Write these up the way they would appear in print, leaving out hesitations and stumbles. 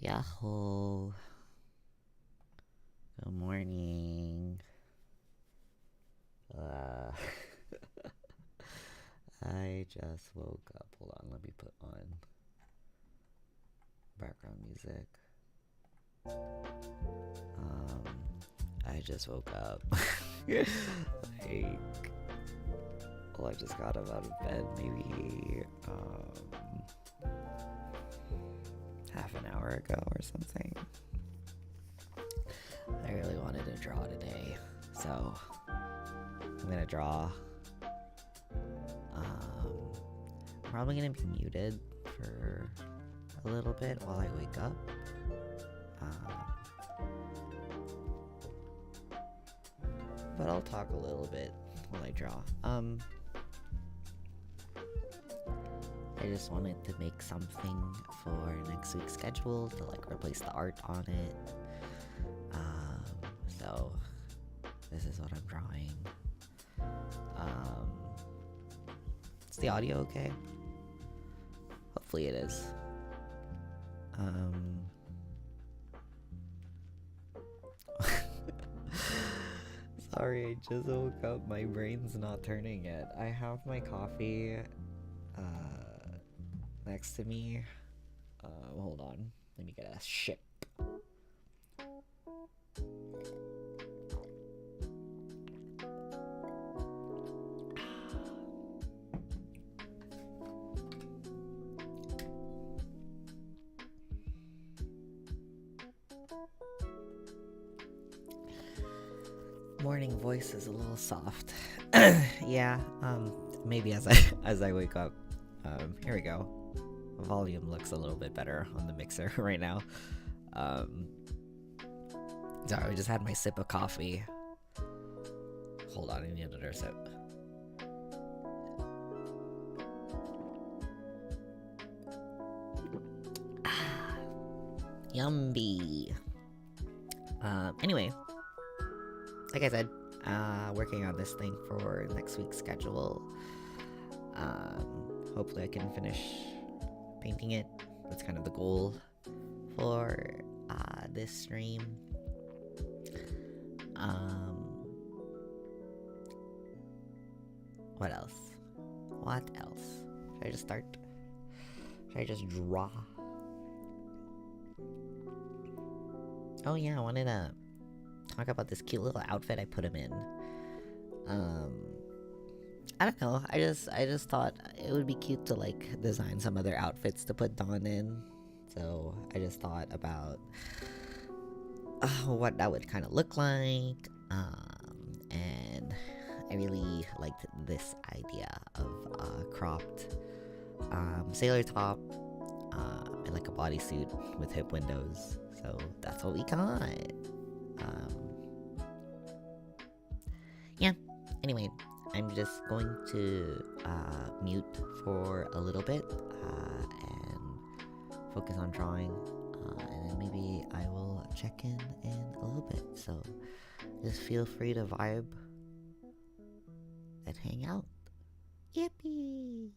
Yahoo! Good morning. Uh, I just woke up. Hold on, let me put on background music. I just woke up. I just got up out of bed maybe half an hour ago or something. I really wanted to draw today, so I'm gonna draw. I'm probably gonna be muted for a little bit while I wake up. But I'll talk a little bit while I draw. I just wanted to make something for next week's schedule to replace the art on it. So this is what I'm drawing. Is the audio okay? Hopefully it is. Sorry, I just woke up. My brain's not turning yet. I have my coffee next to me. Hold on. Let me get a sip. Morning voice is a little soft. Yeah, maybe as I wake up. Here we go. Volume looks a little bit better on the mixer right now. Sorry, I just had my sip of coffee. Hold on, I need another sip. Yummy. Anyway, like I said, working on this thing for next week's schedule. Hopefully I can finish painting it. That's kind of the goal for this stream. What else? Should I just start? Should I just draw? Oh yeah, I wanted to talk about this cute little outfit I put him in. I don't know. I just thought it would be cute to design some other outfits to put Dawn in. So I just thought about what that would kind of look like. And I really liked this idea of cropped sailor top and a bodysuit with hip windows. So that's what we got. Yeah. Anyway, I'm just going to mute for a little bit and focus on drawing, and then maybe I will check in a little bit. So just feel free to vibe and hang out. Yippee!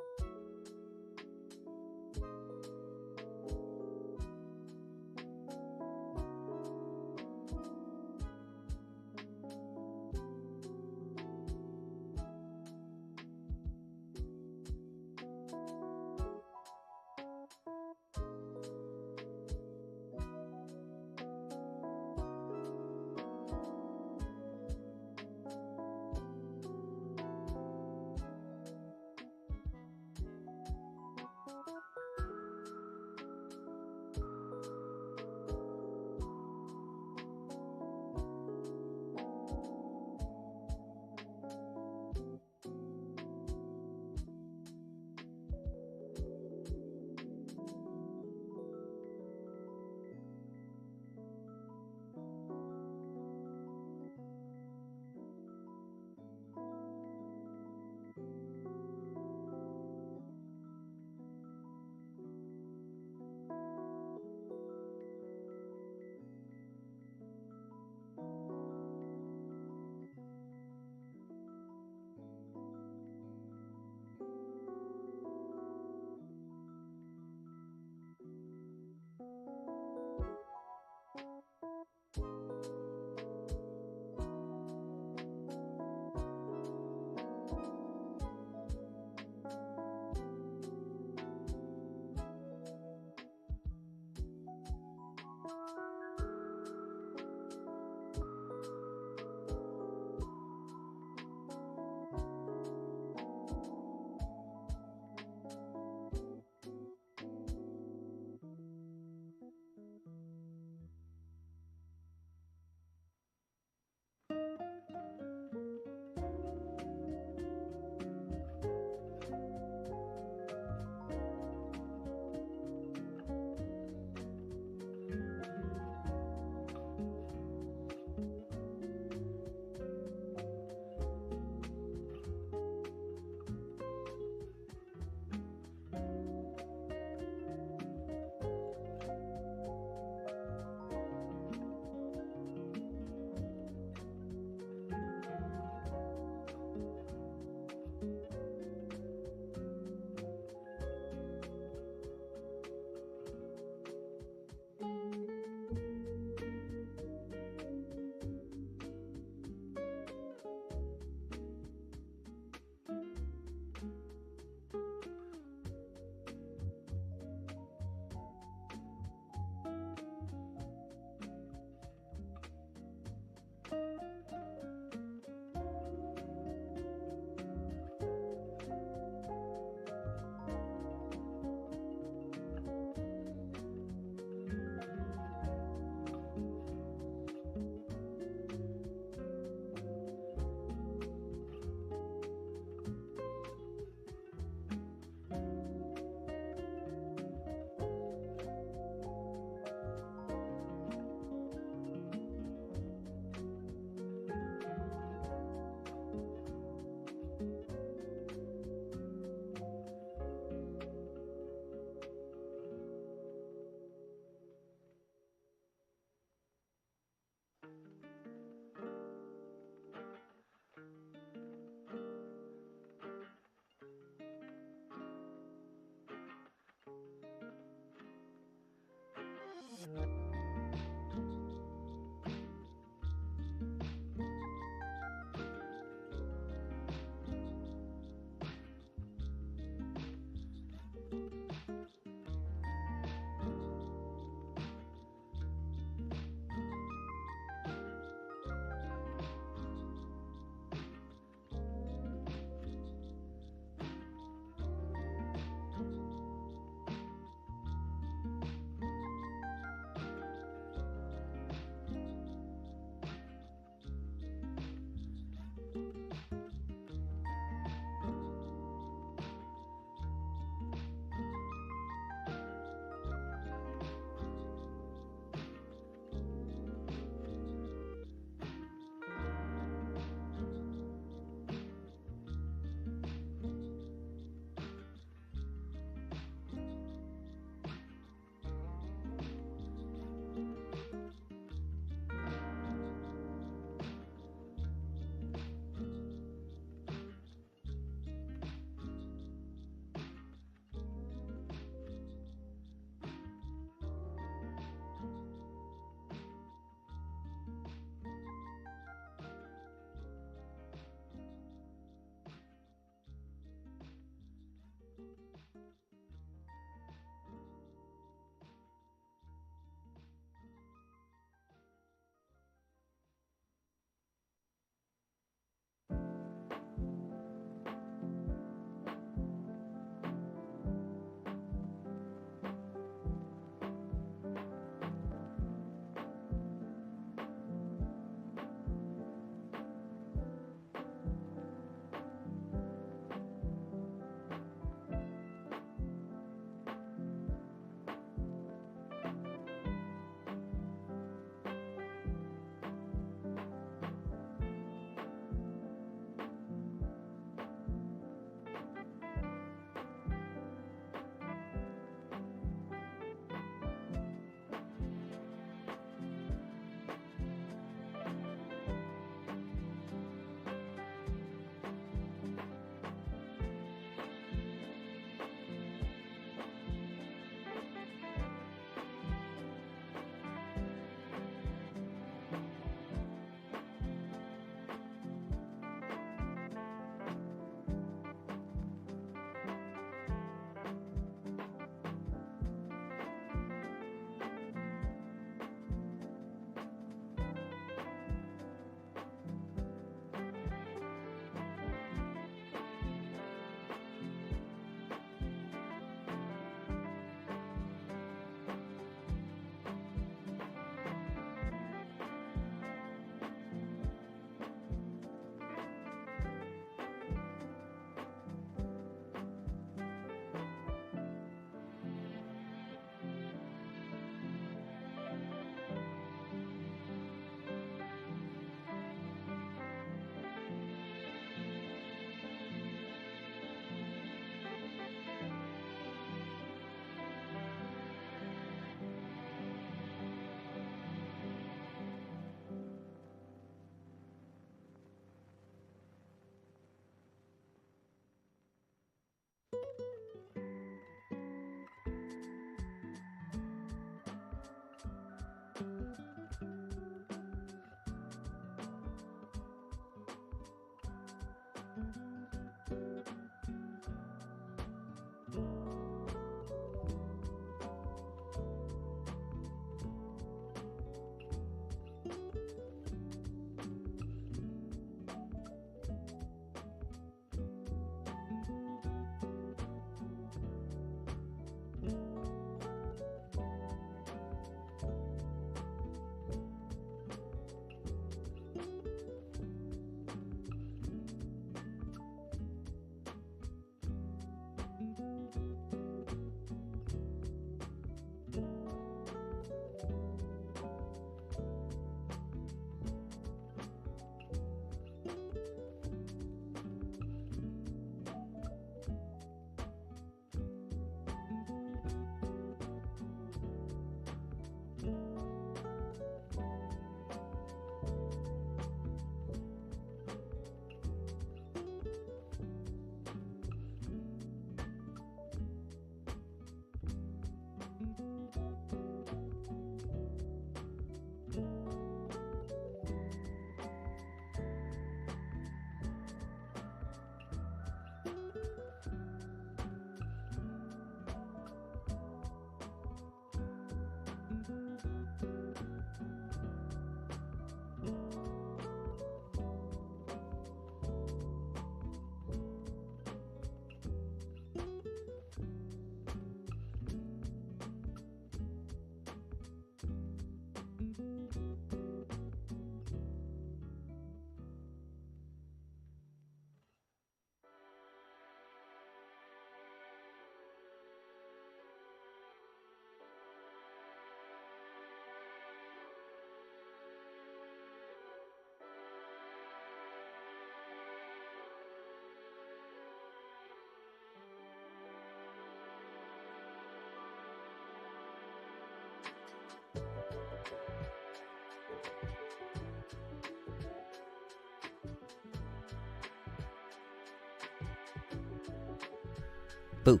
Boo.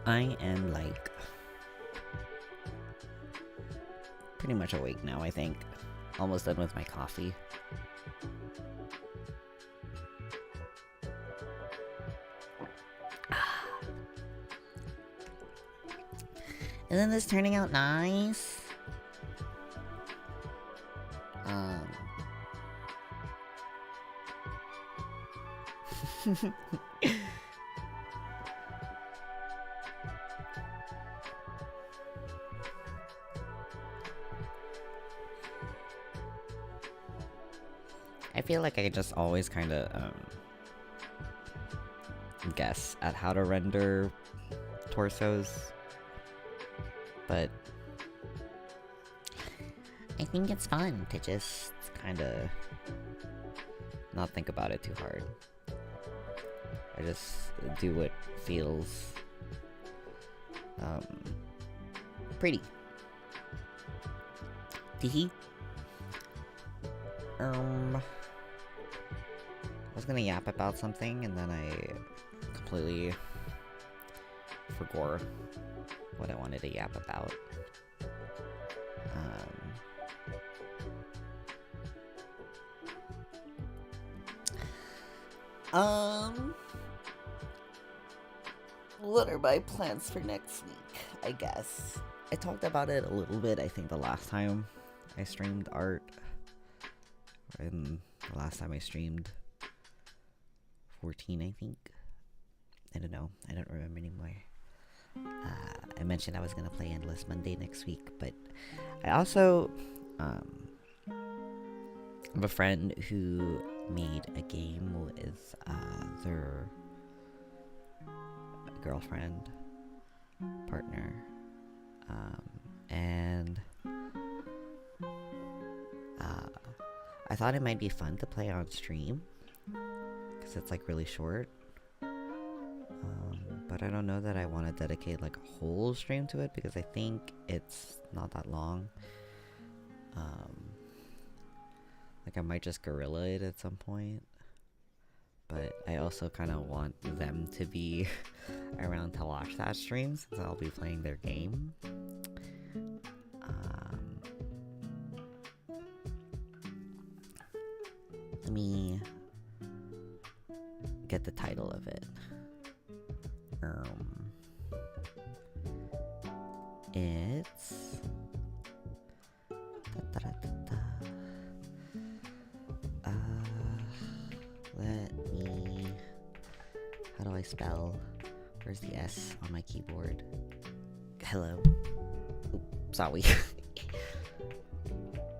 I am like pretty much awake now, I think. Almost done with my coffee. Isn't this turning out nice? I feel like I just always kind of guess at how to render torsos, but I think it's fun to just kind of not think about it too hard. I just do what feels pretty. Teehee. I was gonna yap about something and then I completely forgot what I wanted to yap about. What are my plans for next week, I guess? I talked about it a little bit, I think, the last time I streamed art. And the last time I streamed 14, I think. I don't know. I don't remember anymore. I mentioned I was gonna play Endless Monday next week, but I also have a friend who made a game with their girlfriend, partner, and I thought it might be fun to play on stream because it's like really short, but I don't know that I want to dedicate like a whole stream to it because I think it's not that long. Like I might just guerrilla it at some point, but I also kind of want them to be around to watch that stream since I'll be playing their game. Let me get the title of it. It's let me, how do I spell? Where's the S on my keyboard? Hello. Oop, sorry.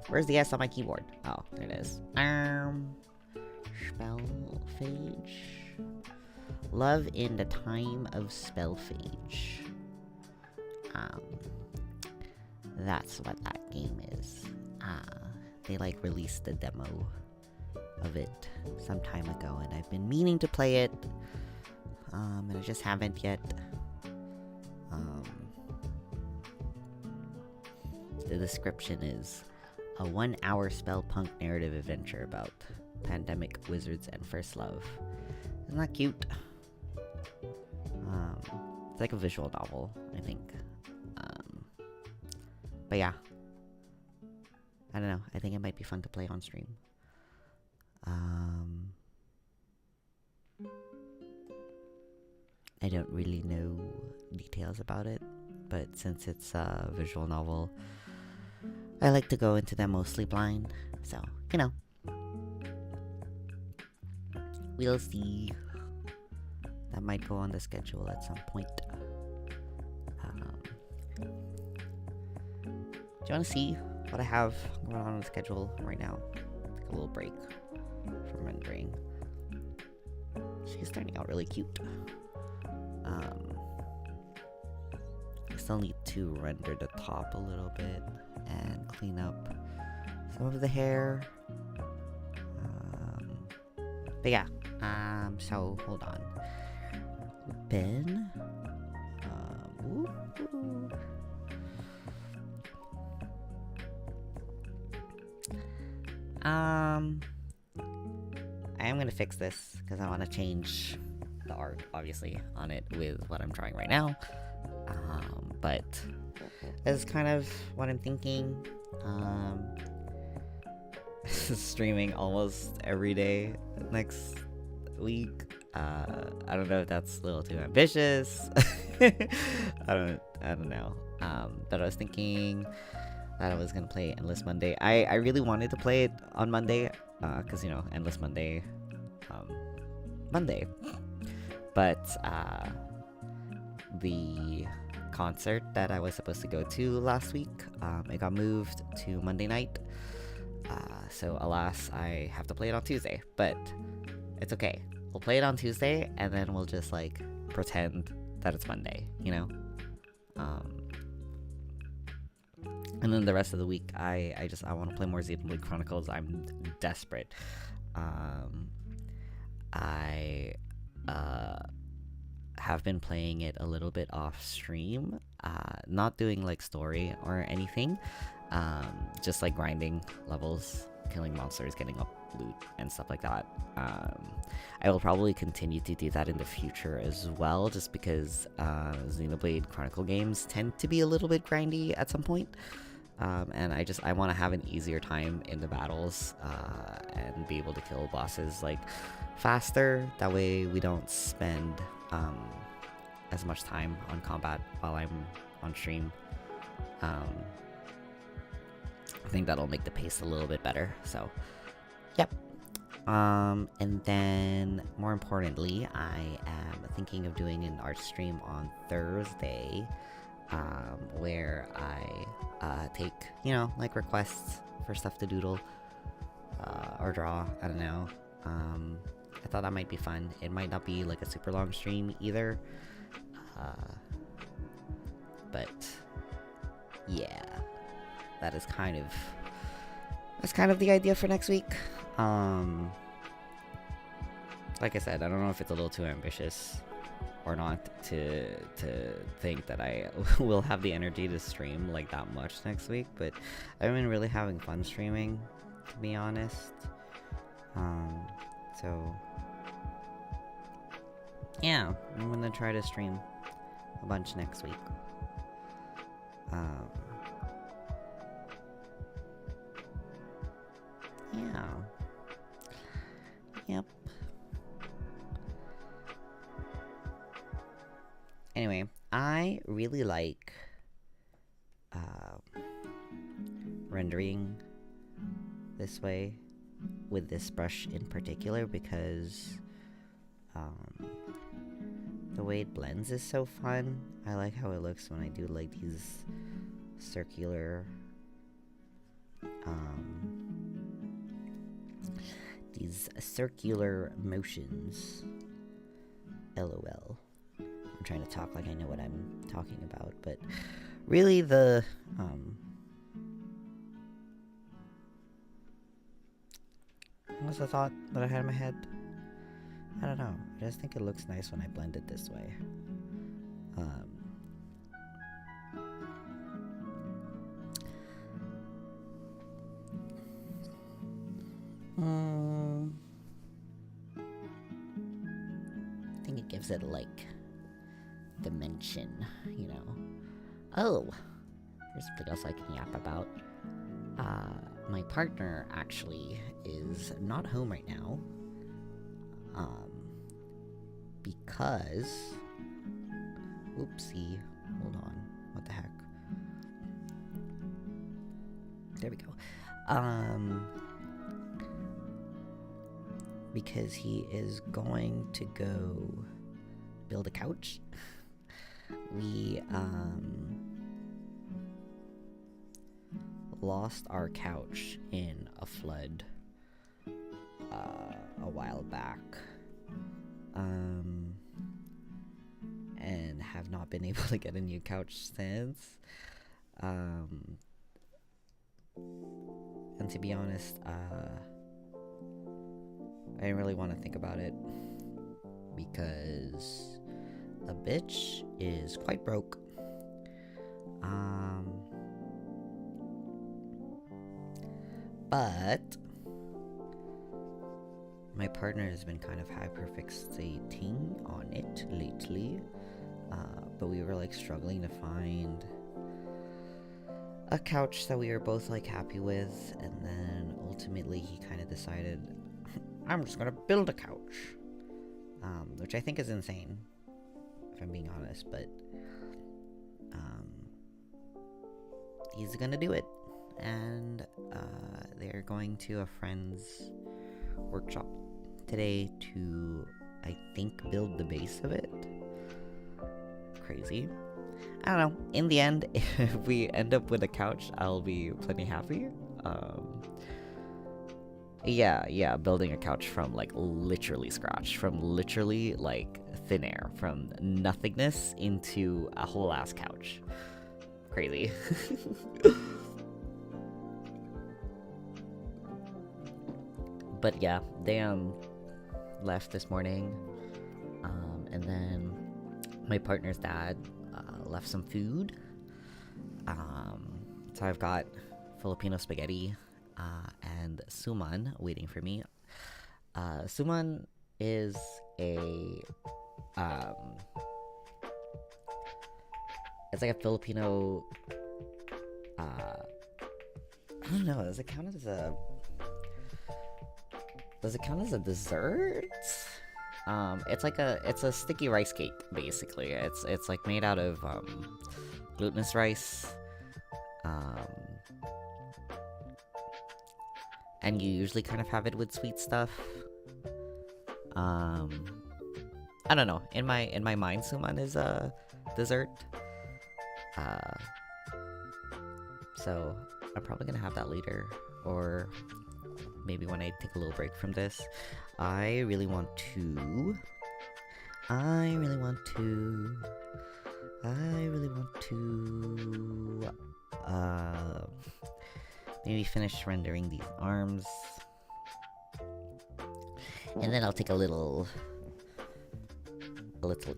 Where's the S on my keyboard? Oh, there it is. Spellphage. Love in the Time of Spellphage. That's what that game is. They like released the demo of it some time ago, and I've been meaning to play it, and I just haven't yet. The description is a 1-hour spellpunk narrative adventure about pandemic, wizards, and first love. Isn't that cute? It's like a visual novel, I think. But yeah. I don't know. I think it might be fun to play on stream. I don't really know details about it, but since it's a visual novel, I like to go into them mostly blind, so, you know. We'll see. That might go on the schedule at some point. Do you want to see what I have going on the schedule right now? Take a little break from rendering. She's turning out really cute. I still need to render the top a little bit and clean up some of the hair. But yeah, so hold on. Open. I am gonna fix this because I want to change the art, obviously, on it with what I'm drawing right now. But that's kind of what I'm thinking. Streaming almost every day next week. I don't know if that's a little too ambitious. I don't know. But I was thinking that I was gonna play Endless Monday. I really wanted to play it on Monday, cause Endless Monday, Monday. But the concert that I was supposed to go to last week, it got moved to Monday night. So alas, I have to play it on Tuesday. But it's okay. We'll play it on Tuesday, and then we'll just like pretend that it's Monday, and then the rest of the week, I want to play more Xenoblade Chronicles. I'm desperate. I have been playing it a little bit off stream, not doing like story or anything, just like grinding levels, killing monsters, getting up loot and stuff like that. I will probably continue to do that in the future as well, just because Xenoblade Chronicle games tend to be a little bit grindy at some point. And I want to have an easier time in the battles, and be able to kill bosses like faster. That way we don't spend as much time on combat while I'm on stream. I think that'll make the pace a little bit better. So, yep. And then more importantly, I am thinking of doing an art stream on Thursday, where I take, like requests for stuff to doodle, or draw. I don't know. I thought that might be fun. It might not be like a super long stream either. But yeah, that's kind of the idea for next week. Like I said, I don't know if it's a little too ambitious or not to think that I will have the energy to stream like that much next week, but I've been really having fun streaming, to be honest. So yeah, I'm gonna try to stream a bunch next week. Yeah. Yep. Anyway, I really like rendering this way with this brush in particular, because the way it blends is so fun. I like how it looks when I do like these circular motions. LOL. I'm trying to talk like I know what I'm talking about, but really what's the thought that I had in my head? I don't know. I just think it looks nice when I blend it this way. I think it gives it like dimension, Oh, here's something else I can yap about. My partner actually is not home right now. Because oopsie, hold on, what the heck? There we go. Because he is going to go build a couch. We lost our couch in a flood a while back, and have not been able to get a new couch since. And to be honest, I didn't really want to think about it, because a bitch is quite broke. But my partner has been kind of hyperfixating on it lately, but we were like struggling to find a couch that we were both like happy with, and then ultimately he kind of decided, I'm just gonna build a couch, which I think is insane, if I'm being honest, but he's gonna do it, and they're going to a friend's workshop today to, I think, build the base of it. Crazy. I don't know. In the end, if we end up with a couch, I'll be plenty happy. Yeah, building a couch from like literally scratch, from literally like thin air, from nothingness into a whole ass couch. Crazy. But yeah, they left this morning, and then my partner's dad left some food. So I've got Filipino spaghetti and suman waiting for me. Suman is a it's like a Filipino I don't know, does it count as a dessert? It's a sticky rice cake, basically. It's like made out of glutinous rice. And you usually kind of have it with sweet stuff. I don't know. In my mind, suman is a dessert. So I'm probably gonna have that later, or maybe when I take a little break from this. I really want to maybe finish rendering these arms, and then I'll take a little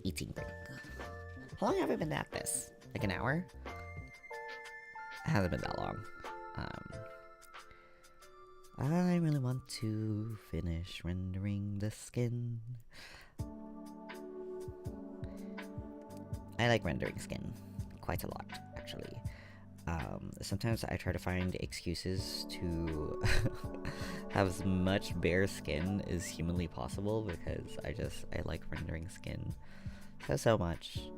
eating break. How long have I been at this? Like an hour? It hasn't been that long. I really want to finish rendering the skin. I like rendering skin quite a lot, actually. Sometimes I try to find excuses to have as much bare skin as humanly possible, because I like rendering skin so much.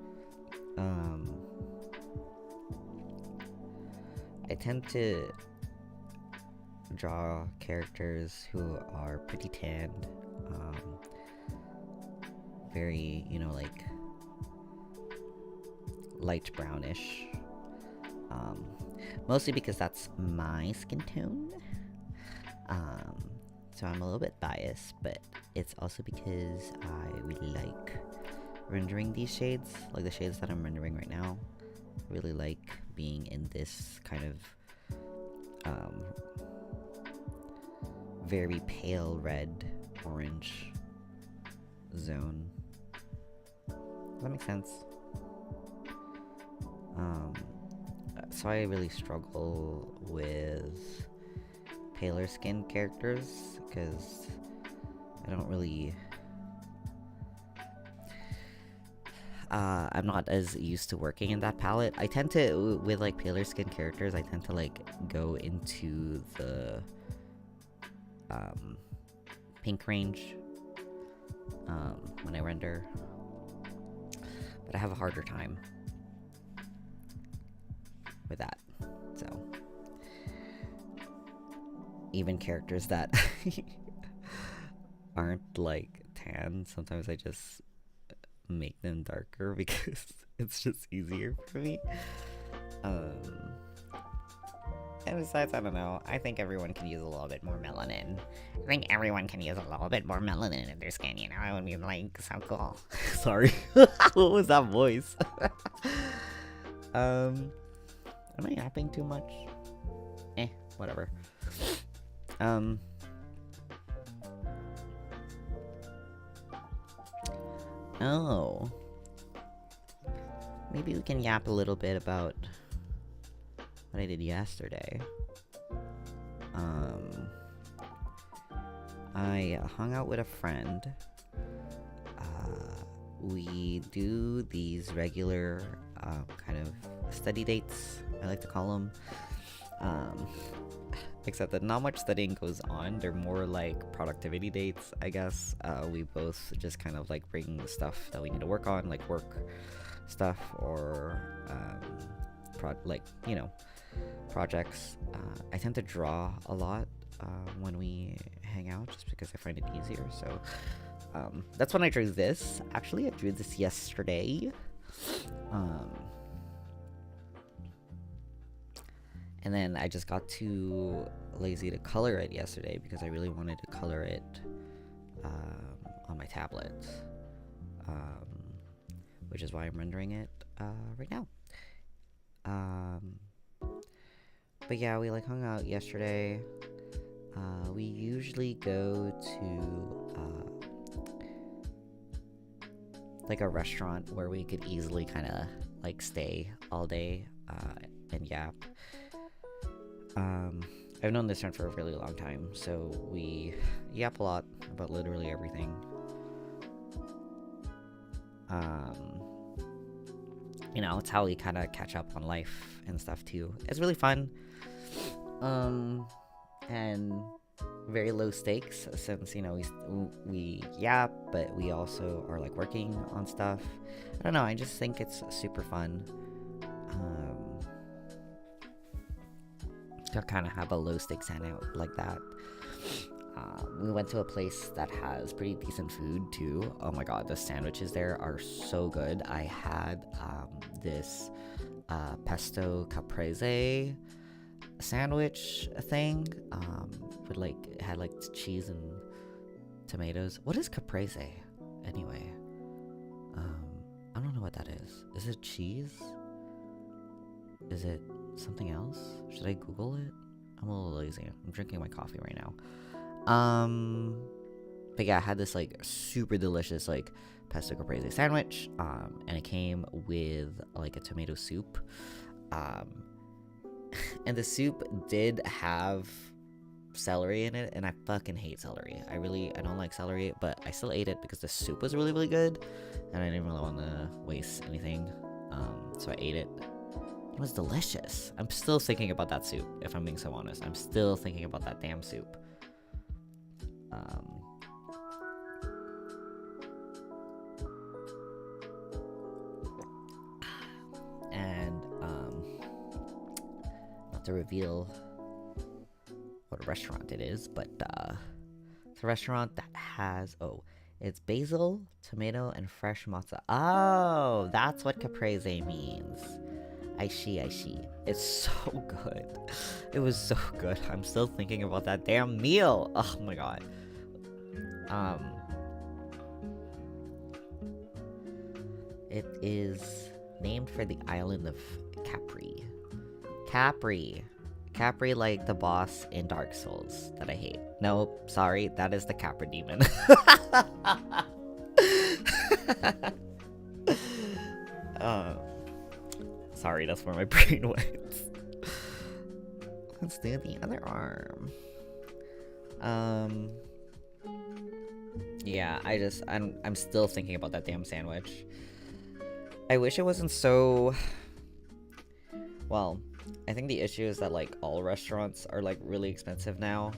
I tend to draw characters who are pretty tanned, very, like light brownish, mostly because that's my skin tone, so I'm a little bit biased, but it's also because I really like rendering these shades, like the shades that I'm rendering right now. I really like being in this kind of very pale red orange zone. Does that make sense? So I really struggle with paler skin characters, because I don't really I'm not as used to working in that palette. I tend to, with like paler skin characters, I tend to like go into the pink range when I render, but I have a harder time with that. So even characters that aren't like tan, sometimes I just make them darker because it's just easier for me. And besides, I don't know, I think everyone can use a little bit more melanin. I think everyone can use a little bit more melanin in their skin, you know? It would be like so cool. Sorry. What was that voice? Am I yapping too much? Whatever. Oh. Maybe we can yap a little bit about what I did yesterday. I hung out with a friend. We do these regular kind of study dates I like to call them. Um, except that not much studying goes on. They're more like productivity dates, I guess. We both just kind of like bring stuff that we need to work on, like work stuff or projects. I tend to draw a lot when we hang out, just because I find it easier. So that's when I drew this. Actually, I drew this yesterday. And then I just got too lazy to color it yesterday because I really wanted to color it on my tablet, which is why I'm rendering it right now. But yeah, we like hung out yesterday. We usually go to like a restaurant where we could easily kind of like stay all day and yap. I've known this friend for a really long time, so we yap a lot about literally everything. It's how we kind of catch up on life and stuff too. It's really fun. And very low stakes, since we yap, but we also are like working on stuff. I don't know, I just think it's super fun to kind of have a low stakes hangout like that. We went to a place that has pretty decent food too. Oh my god, the sandwiches there are so good. I had this pesto caprese sandwich thing with it had like cheese and tomatoes. What is caprese anyway? I don't know what that is. Is it cheese? Is it something else? Should I Google it? I'm a little lazy. I'm drinking my coffee right now. But yeah, I had this like super delicious like pesto caprese sandwich, and it came with like a tomato soup, and the soup did have celery in it, and I fucking hate celery. I don't like celery, but I still ate it because the soup was really, really good, and I didn't really want to waste anything, so I ate it. It was delicious. I'm still thinking about that soup, if I'm being so honest. I'm still thinking about that damn soup. And not to reveal what a restaurant it is, but it's a restaurant that has it's basil, tomato, and fresh mozza. Oh, that's what caprese means. I see. It's so good. It was so good. I'm still thinking about that damn meal. Oh my god. It is named for the island of Capri. Capri, like the boss in Dark Souls that I hate. No, sorry, that is the Capra demon. Sorry, that's where my brain went. Let's do the other arm. Yeah, I'm still thinking about that damn sandwich. I wish it wasn't so... Well, I think the issue is that, like, all restaurants are, like, really expensive now.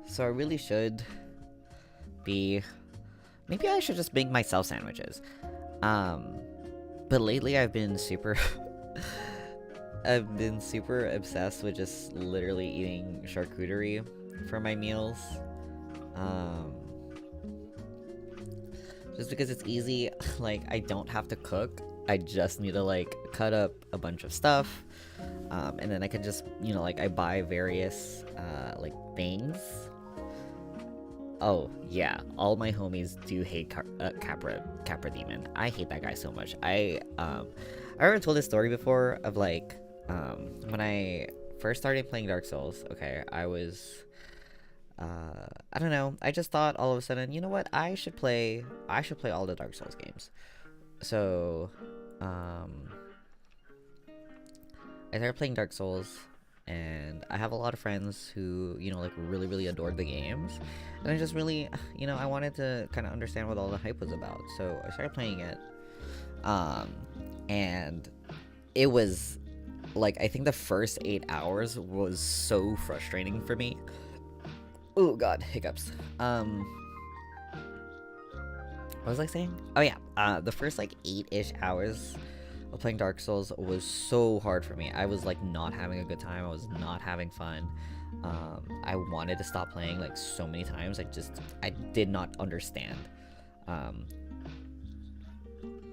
So I really should be... Maybe I should just make myself sandwiches. But lately I've been super... I've been super obsessed with just literally eating charcuterie for my meals. Just because it's easy, like, I don't have to cook. I just need to, like, cut up a bunch of stuff. And then I can just, like, I buy various, like, things. Oh, yeah. All my homies do hate Capra Demon. I hate that guy so much. I already told this story before of, like, when I first started playing Dark Souls, okay, I was... I don't know. I just thought all of a sudden, you know what? I should play all the Dark Souls games. So, I started playing Dark Souls, and I have a lot of friends who, like, really, really adored the games. And I just really, I wanted to kind of understand what all the hype was about. So I started playing it. And it was like, I think the first 8 hours was so frustrating for me. Oh god, hiccups. What was I saying? Oh yeah, the first like 8-ish hours of playing Dark Souls was so hard for me. I was like not having a good time. I was not having fun. I wanted to stop playing like so many times. I did not understand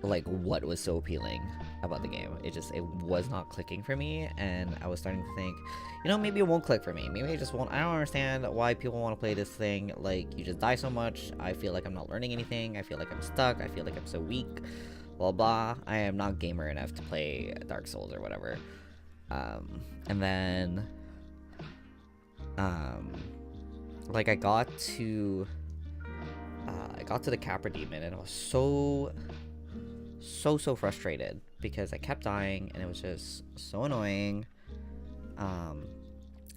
like what was so appealing about the game. It was not clicking for me, and I was starting to think, maybe it won't click for me. Maybe I don't understand why people want to play this thing. Like, you just die so much. I feel like I'm not learning anything. I feel like I'm stuck. I feel like I'm so weak. Blah blah. I am not gamer enough to play Dark Souls or whatever. And then like I got to the Capra Demon, and I was so frustrated because I kept dying, and it was just so annoying.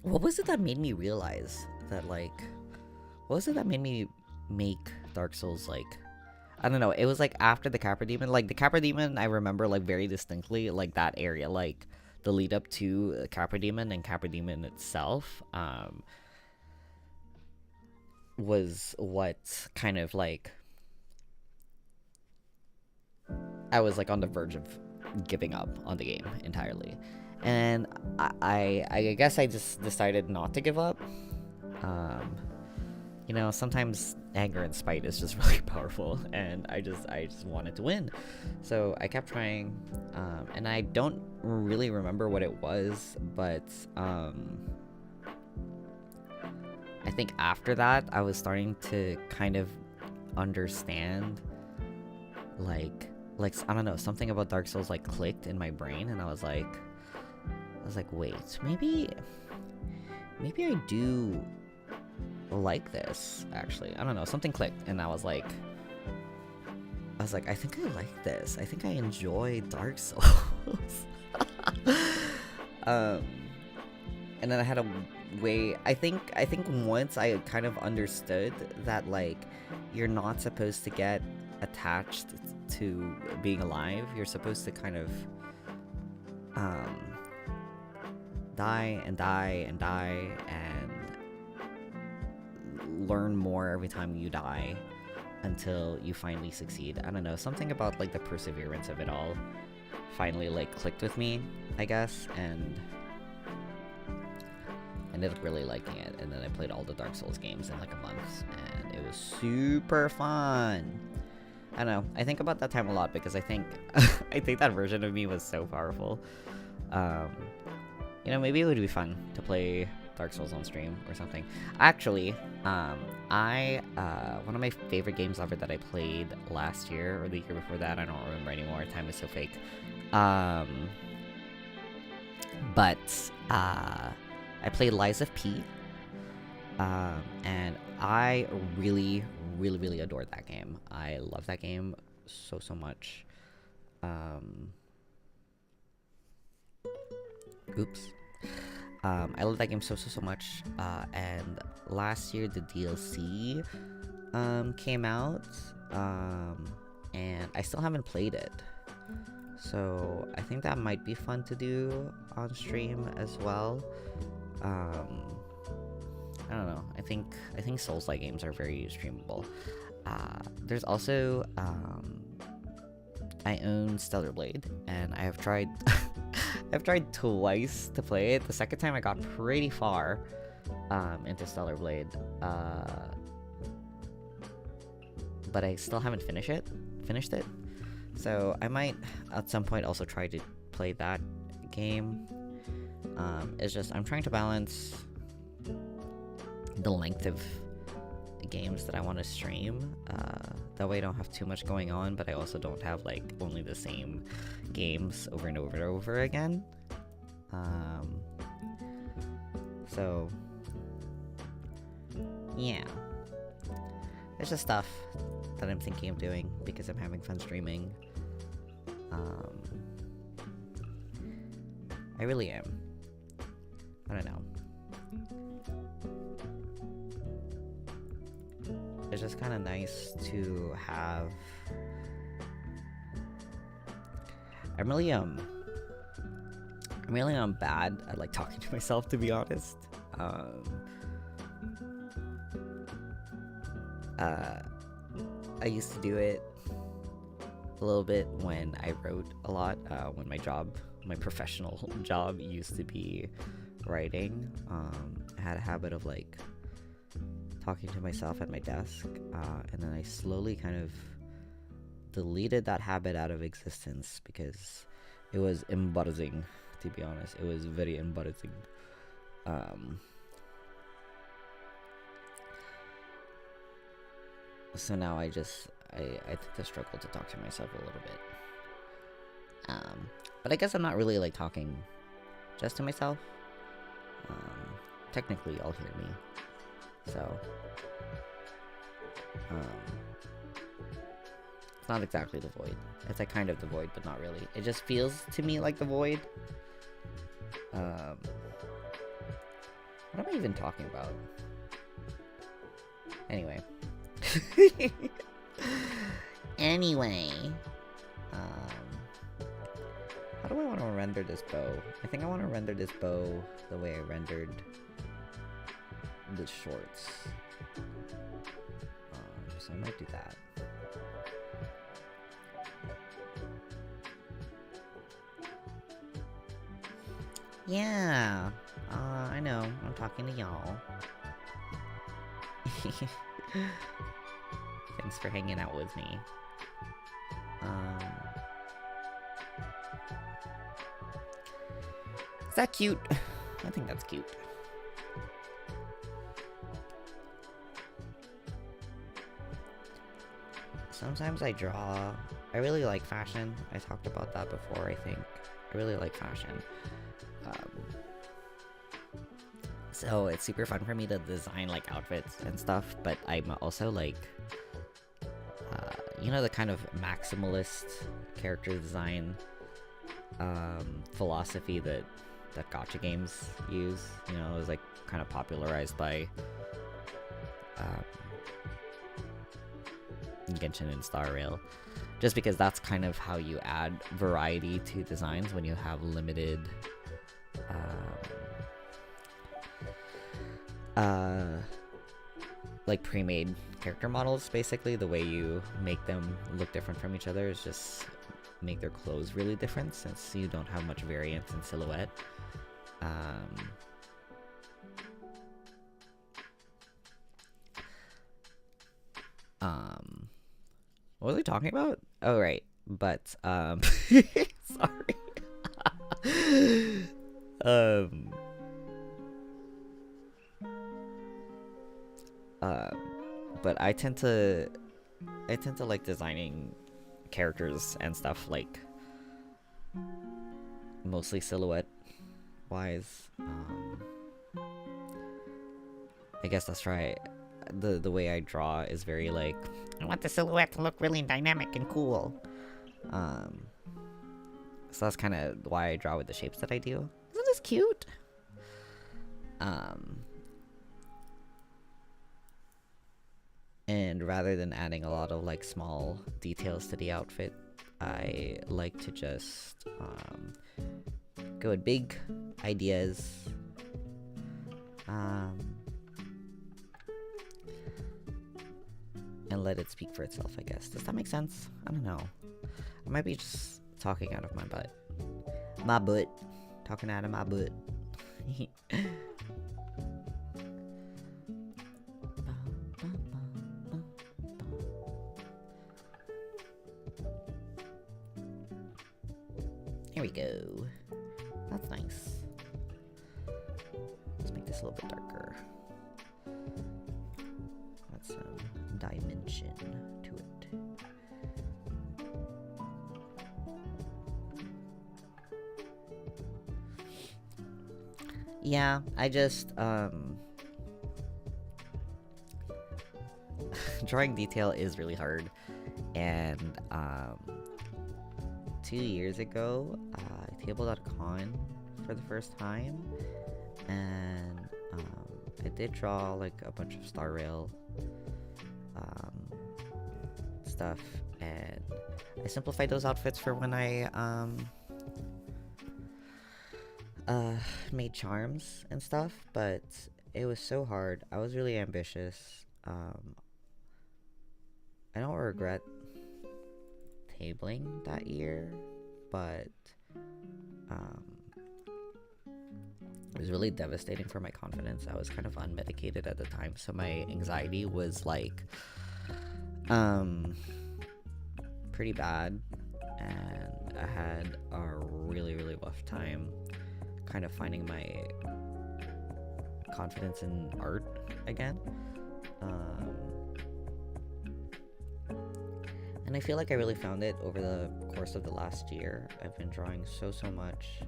What was it that made me realize that, like, what was it that made me make Dark Souls, like, I don't know, it was like after the Capra Demon. Like, the Capra Demon, I remember like very distinctly, like that area, like the lead up to Capra Demon and Capra Demon itself, was what kind of like, I was like on the verge of giving up on the game entirely, and I guess I just decided not to give up. Sometimes anger and spite is just really powerful, and I just wanted to win, so I kept trying, and I don't really remember what it was, but I think after that I was starting to kind of understand, like I don't know, something about Dark Souls like clicked in my brain, and I was like, wait, maybe I do like this, actually. I don't know, something clicked, and I was like, I think I like this. I think I enjoy Dark Souls. And then I had a way, I think once I kind of understood that, like, you're not supposed to get attached to being alive. You're supposed to kind of die and learn more every time you die until you finally succeed. I don't know, something about like the perseverance of it all finally like clicked with me, I guess, and I ended up really liking it. And then I played all the Dark Souls games in like a month, and it was super fun. I don't know, I think about that time a lot because I think that version of me was so powerful. Maybe it would be fun to play Dark Souls on stream or something. Actually, one of my favorite games ever that I played last year or the year before that, I don't remember anymore, time is so fake. But I played Lies of P, and I really adored that game. I love that game so much. Oops. I love that game so much, and last year the DLC came out, and I still haven't played it, so I think that might be fun to do on stream as well. I don't know, I think Souls-like games are very streamable. There's also I own Stellar Blade, and I have tried I've tried twice to play it. The second time I got pretty far into Stellar Blade, but I still haven't finished it. So I might at some point also try to play that game. It's just I'm trying to balance the length of games that I want to stream. That way I don't have too much going on, but I also don't have like only the same games over and over again. So yeah, there's just stuff that I'm thinking of doing because I'm having fun streaming. I really am. I don't know. It's just kind of nice to have. I'm really I'm really not bad at like talking to myself, to be honest. I used to do it a little bit when I wrote a lot, when my professional job used to be writing. I had a habit of like talking to myself at my desk, and then I slowly kind of deleted that habit out of existence because it was embarrassing, to be honest. It was very embarrassing. So now I think I struggle to talk to myself a little bit. But I guess I'm not really like talking just to myself. Technically, y'all hear me. So, it's not exactly the void. It's like kind of the void, but not really. It just feels to me like the void. What am I even talking about? Anyway. Anyway. How do I want to render this bow? I think I want to render this bow the way I rendered the shorts. So I might do that. Yeah, I know. I'm talking to y'all. Thanks for hanging out with me. Is that cute? I think that's cute. Sometimes I draw. I really like fashion. I talked about that before, I think. I really like fashion. So it's super fun for me to design like outfits and stuff, but I'm also like, you know, the kind of maximalist character design philosophy that gacha games use. You know, it was like kind of popularized by Genshin and Star Rail, just because that's kind of how you add variety to designs when you have limited like pre-made character models. Basically, the way you make them look different from each other is just make their clothes really different, since you don't have much variance in silhouette. What was I talking about? Oh, right. But, sorry. But I tend to like designing characters and stuff, like, mostly silhouette wise. I guess that's right. The way I draw is very like, I want the silhouette to look really dynamic and cool. So that's kind of why I draw with the shapes that I do. Isn't this cute? And rather than adding a lot of like small details to the outfit, I like to just go with big ideas. And let it speak for itself, I guess. Does that make sense? I don't know. I might be just talking out of my butt. My butt. Talking out of my butt. Here we go. That's nice. Let's make this a little bit darker. Add some dimension to it. Yeah, I just, drawing detail is really hard, and, 2 years ago, I tabled at a con for the first time, and, I did draw, like, a bunch of Star Rail, stuff, and I simplified those outfits for when I, uh, made charms and stuff, but it was so hard. I was really ambitious. I don't regret tabling that year, but um, it was really devastating for my confidence. I was kind of unmedicated at the time, so my anxiety was like pretty bad, and I had a really, really rough time kind of finding my confidence in art again. And I feel like I really found it over the course of the last year. I've been drawing so much.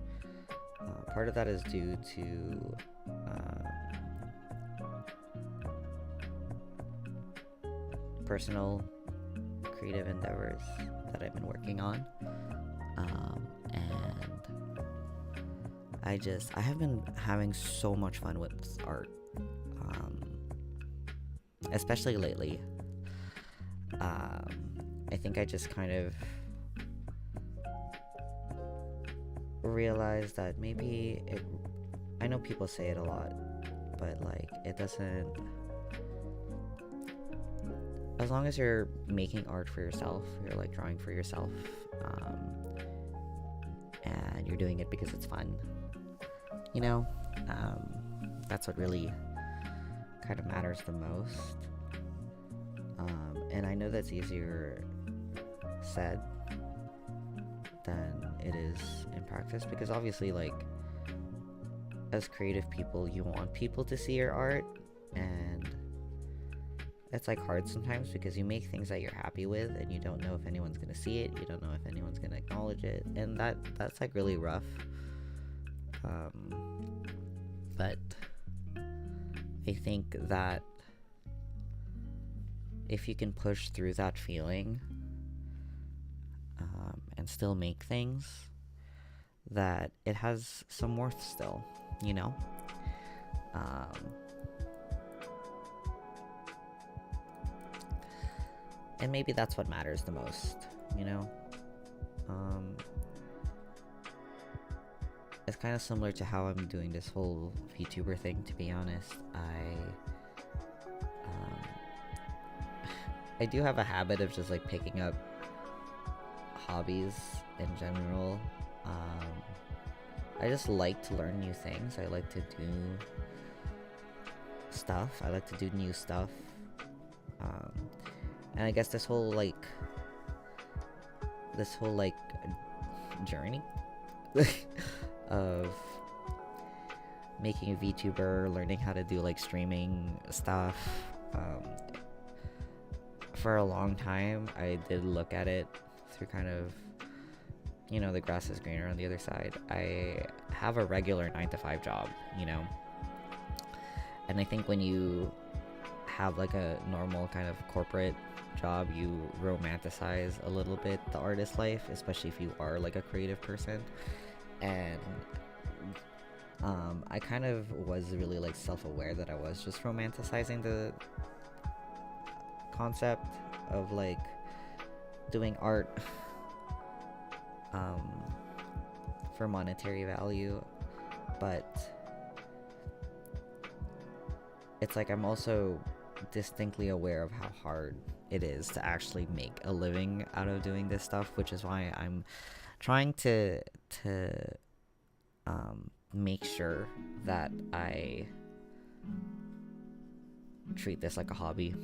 Part of that is due to personal creative endeavors that I've been working on. And I have been having so much fun with art, especially lately. I think I just kind of realized that maybe I know people say it a lot, but like it doesn't. As long as you're making art for yourself, you're like drawing for yourself, and you're doing it because it's fun, you know, that's what really kind of matters the most. And I know that's easier said than it is in practice, because obviously, like, as creative people, you want people to see your art, and it's like hard sometimes because you make things that you're happy with and you don't know if anyone's gonna see it, you don't know if anyone's gonna acknowledge it, and that's like really rough. But I think that if you can push through that feeling, and still make things, that it has some worth still, you know? And maybe that's what matters the most, you know? It's kind of similar to how I'm doing this whole VTuber thing, to be honest. I do have a habit of just like picking up hobbies in general. I just like to learn new things. I like to do stuff. I like to do new stuff. And I guess this whole journey of making a VTuber, learning how to do like streaming stuff. For a long time, I did look at it through kind of, you know, the grass is greener on the other side. I have a regular 9-to-5 job, you know, and I think when you have like a normal kind of corporate job, you romanticize a little bit the artist life, especially if you are like a creative person. And I kind of was really like self-aware that I was just romanticizing the concept of like doing art for monetary value, but it's like I'm also distinctly aware of how hard it is to actually make a living out of doing this stuff, which is why I'm trying to make sure that I treat this like a hobby,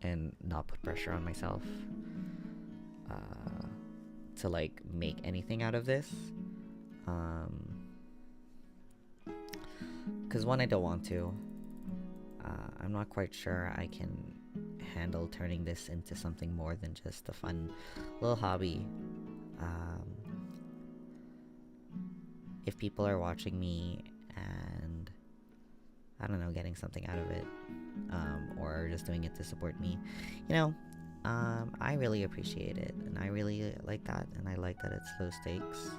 and not put pressure on myself to like make anything out of this, because one, I don't want to. I'm not quite sure I can handle turning this into something more than just a fun little hobby. If people are watching me and, I don't know, getting something out of it, or just doing it to support me, you know, I really appreciate it, and I really like that, and I like that it's low stakes.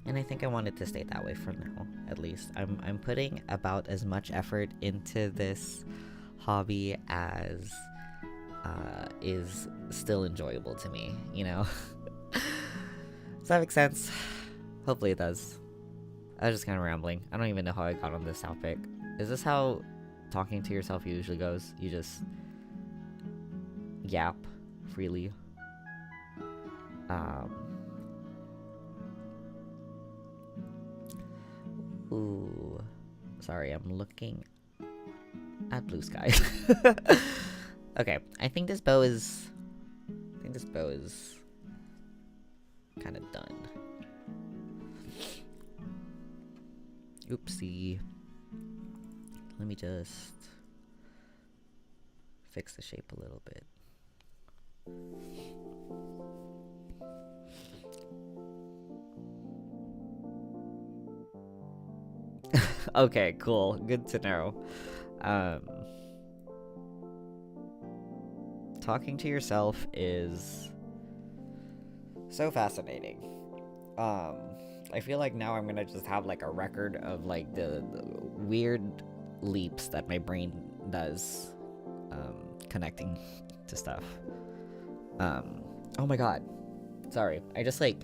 And I think I want it to stay that way for now, at least. I'm putting about as much effort into this hobby as is still enjoyable to me, you know? Does that make sense? Hopefully it does. I was just kind of rambling. I don't even know how I got on this topic. Is this how talking to yourself usually goes? You just yap freely. Ooh. Sorry, I'm looking at blue sky. Okay, I think this bow is kind of done. Oopsie. Let me just fix the shape a little bit. Okay, cool. Good to know. Talking to yourself is so fascinating. I feel like now I'm gonna just have like a record of like the weird leaps that my brain does, connecting to stuff. Oh my god. Sorry. I just like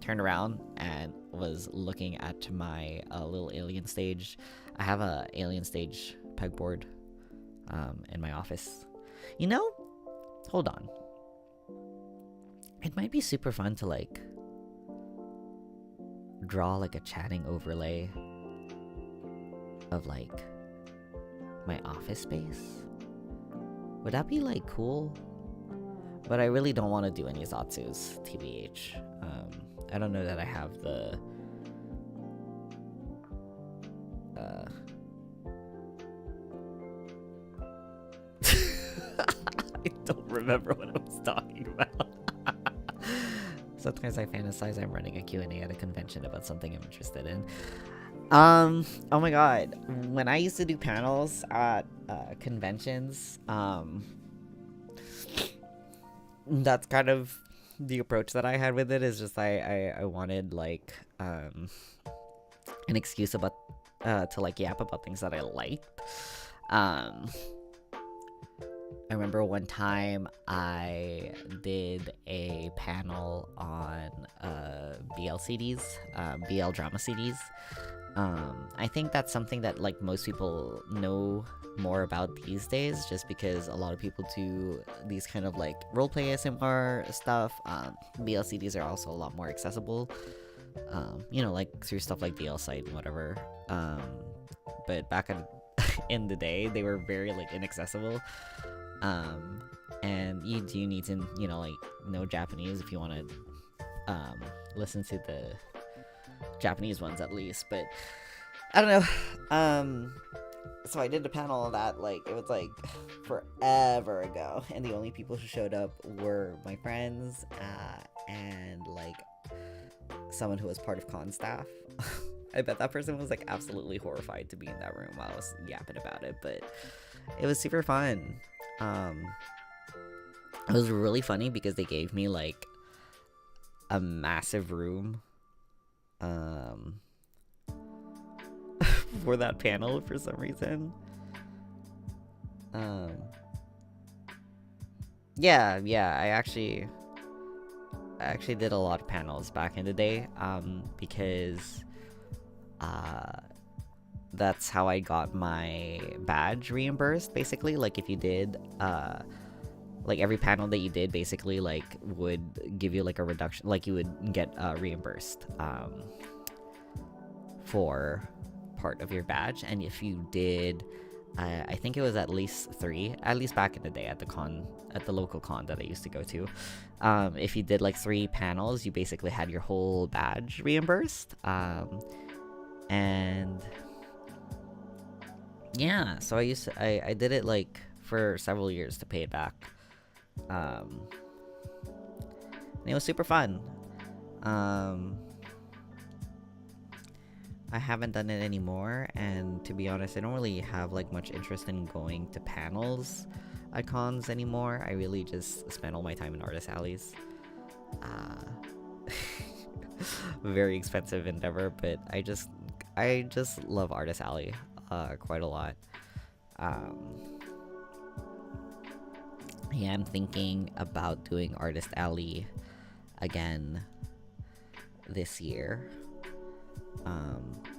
turned around and was looking at my little alien stage. I have a alien stage pegboard in my office. You know, hold on. It might be super fun to like draw like a chatting overlay of like my office space. Would that be like cool? But I really don't want to do any Zatsus, TBH. I don't know that I have the I don't remember what I was talking about. Sometimes I fantasize I'm running a Q&A at a convention about something I'm interested in. Oh my god. When I used to do panels at conventions, that's kind of the approach that I had with it, is just I wanted like an excuse about to like yap about things that I liked. I remember one time I did a panel on BL CDs, BL drama CDs. I think that's something that like most people know more about these days, just because a lot of people do these kind of like roleplay ASMR stuff. BL CDs are also a lot more accessible, you know, like through stuff like DL Site and whatever. But back in the day, they were very like inaccessible. And you do need to, you know, like know Japanese if you want to listen to the Japanese ones at least. But I don't know. So I did a panel on that, like it was like forever ago, and the only people who showed up were my friends and like someone who was part of con staff. I bet that person was like absolutely horrified to be in that room while I was yapping about it, but it was super fun. It was really funny because they gave me like a massive room for that panel for some reason. Yeah, I actually did a lot of panels back in the day, because that's how I got my badge reimbursed, basically. Like if you did like every panel that you did basically like would give you like a reduction, like you would get reimbursed for part of your badge. And if you did I think it was at least 3, at least back in the day at the local con that I used to go to, if you did like 3 panels, you basically had your whole badge reimbursed. And yeah, so I did it like for several years to pay it back. And it was super fun. I haven't done it anymore, and to be honest, I don't really have like much interest in going to panels at cons anymore. I really just spend all my time in artist alleys. Very expensive endeavor, but I just love artist alley quite a lot. I am thinking about doing Artist Alley again this year.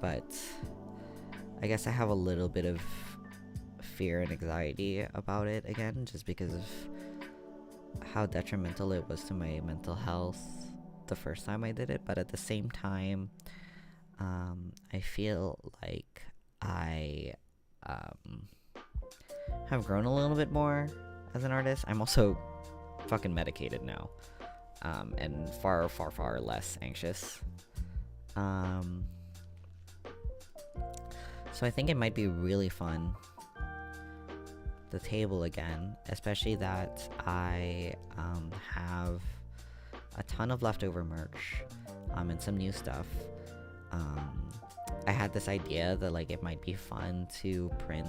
But I guess I have a little bit of fear and anxiety about it again, just because of how detrimental it was to my mental health the first time I did it. But at the same time, I feel like I have grown a little bit more as an artist. I'm also fucking medicated now, and far less anxious. So I think it might be really fun, the table again, especially that I have a ton of leftover merch, and some new stuff. I had this idea that like it might be fun to print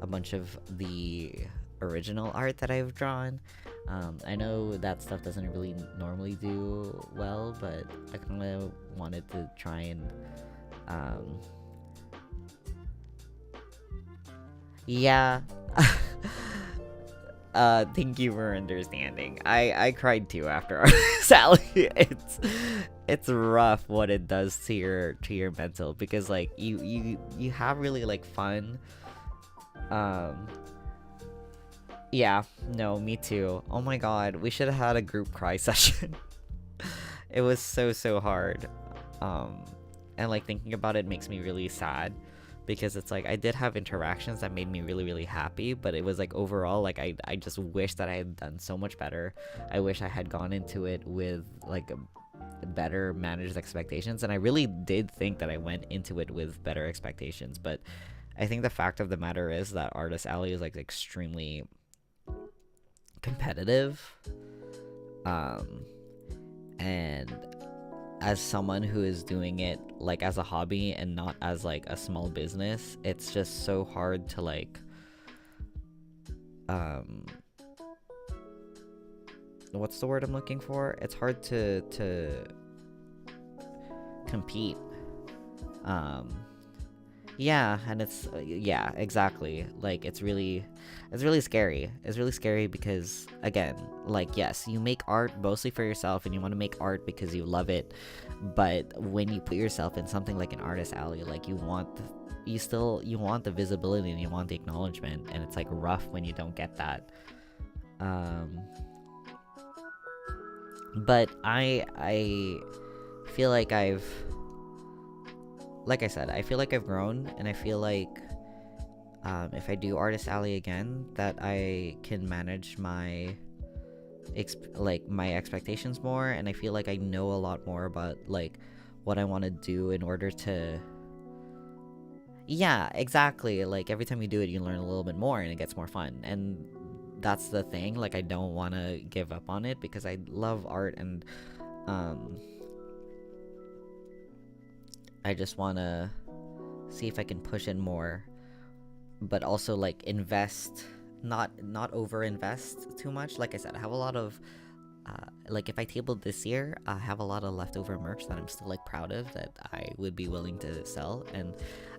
a bunch of the original art that I've drawn. I know that stuff doesn't really normally do well, but I kind of wanted to try and yeah. Thank you for understanding. I cried too after Sally. It's rough what it does to your mental, because like you have really like fun. Yeah, no, me too. Oh my god, we should have had a group cry session. It was so hard. And like thinking about it makes me really sad, because it's like I did have interactions that made me really happy, but it was like overall like I just wish that I had done so much better. I wish I had gone into it with like a better managed expectations, and I really did think that I went into it with better expectations. But I think the fact of the matter is that Artist Alley is like extremely competitive, and as someone who is doing it like as a hobby and not as like a small business, it's just so hard to like what's the word I'm looking for? It's hard to compete. Yeah, and it's yeah, exactly. Like it's really scary. It's really scary because again, like yes, you make art mostly for yourself and you want to make art because you love it, but when you put yourself in something like an Artist Alley, like you want the visibility and you want the acknowledgement, and it's like rough when you don't get that. But I feel like like I said, I feel like I've grown, and I feel like if I do Artist Alley again, that I can manage my my expectations more, and I feel like I know a lot more about like what I want to do in order to. Yeah, exactly. Like every time you do it, you learn a little bit more, and it gets more fun. And that's the thing. Like I don't want to give up on it because I love art, and I just want to see if I can push in more, but also like invest, not over invest too much. Like I said, I have a lot of like if I tabled this year, I have a lot of leftover merch that I'm still like proud of that I would be willing to sell. And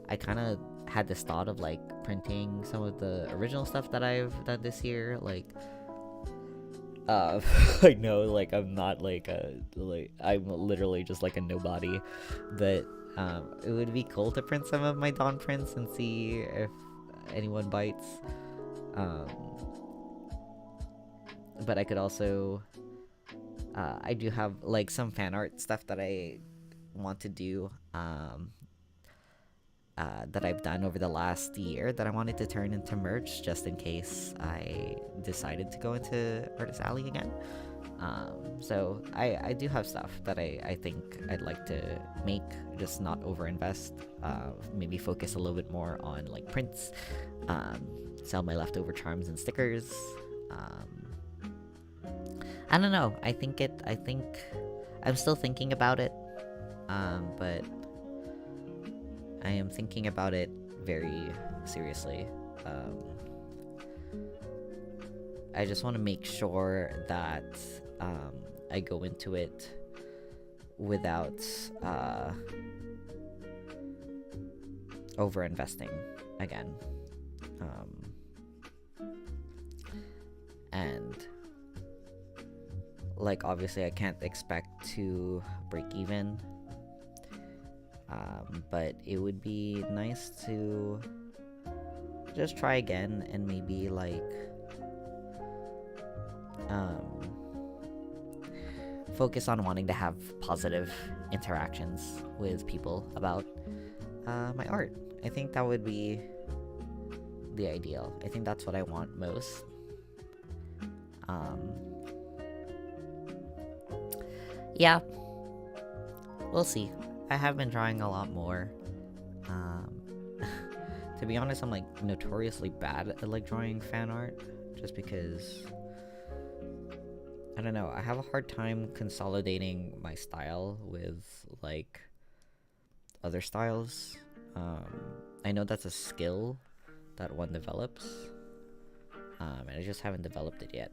I kind of had this thought of like printing some of the original stuff that I've done this year, like I know like I'm not like I'm literally just like a nobody, but it would be cool to print some of my Dawn prints and see if anyone bites. But I could also I do have like some fan art stuff that I want to do, that I've done over the last year that I wanted to turn into merch, just in case I decided to go into Artist Alley again. So I do have stuff that I think I'd like to make, just not overinvest. Maybe focus a little bit more on like prints, sell my leftover charms and stickers. I don't know. I think I'm still thinking about it, but I am thinking about it very seriously. I just want to make sure that I go into it without over investing again. And like obviously I can't expect to break even, but it would be nice to just try again and maybe like focus on wanting to have positive interactions with people about my art. I think that would be the ideal. I think that's what I want most. Yeah, we'll see. I have been drawing a lot more. To be honest, I'm like notoriously bad at like drawing fan art, just because I don't know. I have a hard time consolidating my style with like other styles. I know that's a skill that one develops, and I just haven't developed it yet.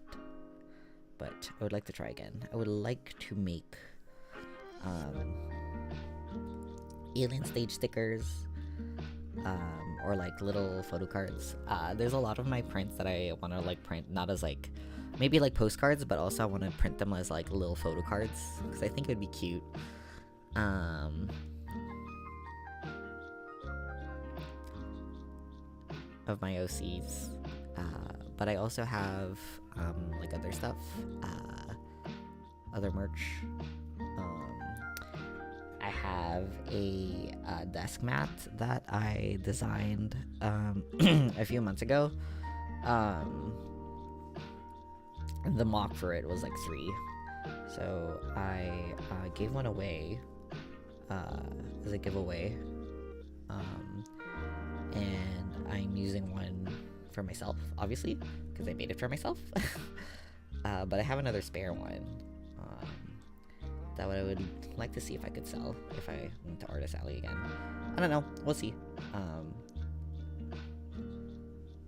But I would like to try again. I would like to make alien stage stickers, or like little photo cards. There's a lot of my prints that I want to like print, not as like maybe like postcards, but also I want to print them as like little photo cards because I think it would be cute. Of my OCs, but I also have like other stuff, other merch. I have a desk mat that I designed a few months ago. The mock for it was like 3, so I gave one away as a giveaway, and I'm using one for myself, obviously, because I made it for myself. But I have another spare one that I would like to see if I could sell if I went to Artist Alley again. I don't know. We'll see.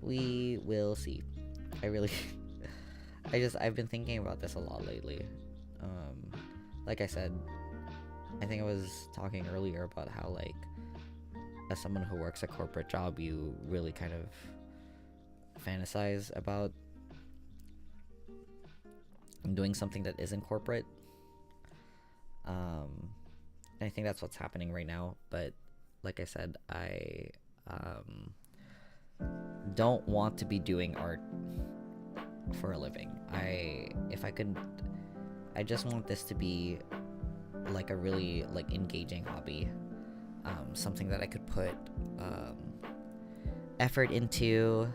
We will see. I've been thinking about this a lot lately. Like I said, I think I was talking earlier about how, like, as someone who works a corporate job, you really kind of fantasize about doing something that isn't corporate. I think that's what's happening right now, but like I said, I don't want to be doing art for a living. I just want this to be like a really like engaging hobby, something that I could put effort into,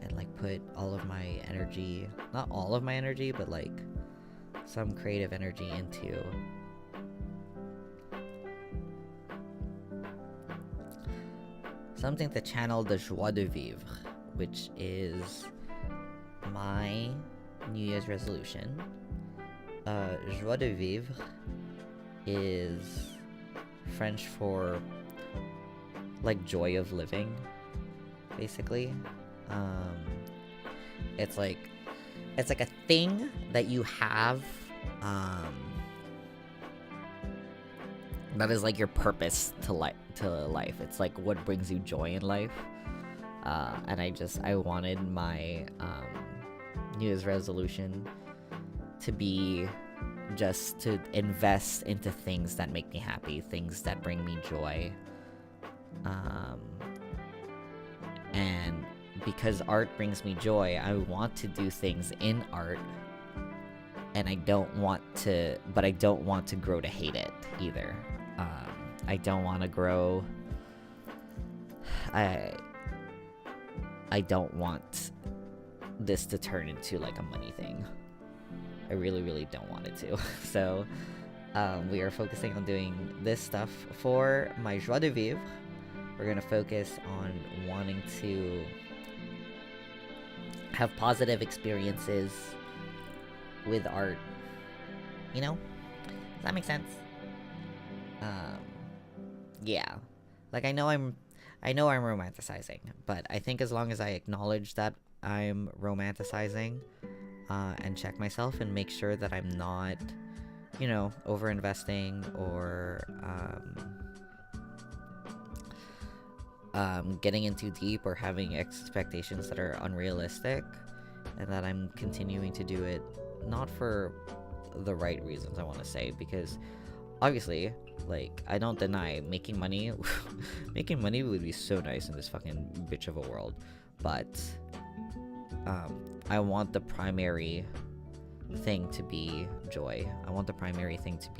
and like put all of my energy, not all of my energy, but like some creative energy into. Something to channel the joie de vivre, which is my New Year's resolution. Joie de vivre is French for like joy of living, basically. It's like a thing that you have, that is like your purpose to life. It's like what brings you joy in life. And I wanted my New Year's resolution to be just to invest into things that make me happy, things that bring me joy. And because art brings me joy, I want to do things in art, and I don't want to grow to hate it either. I don't want to grow. I don't want this to turn into like a money thing. I really, really don't want it to. So, we are focusing on doing this stuff for my joie de vivre. We're gonna focus on wanting to have positive experiences with art. You know? Does that make sense? Yeah. Like, I know I'm romanticizing, but I think as long as I acknowledge that I'm romanticizing, and check myself and make sure that I'm not, over investing or getting in too deep or having expectations that are unrealistic, and that I'm continuing to do it not for the right reasons, I want to say, because obviously, like, I don't deny making money. Making money would be so nice in this fucking bitch of a world, but I want the primary thing to be joy. I want the primary thing to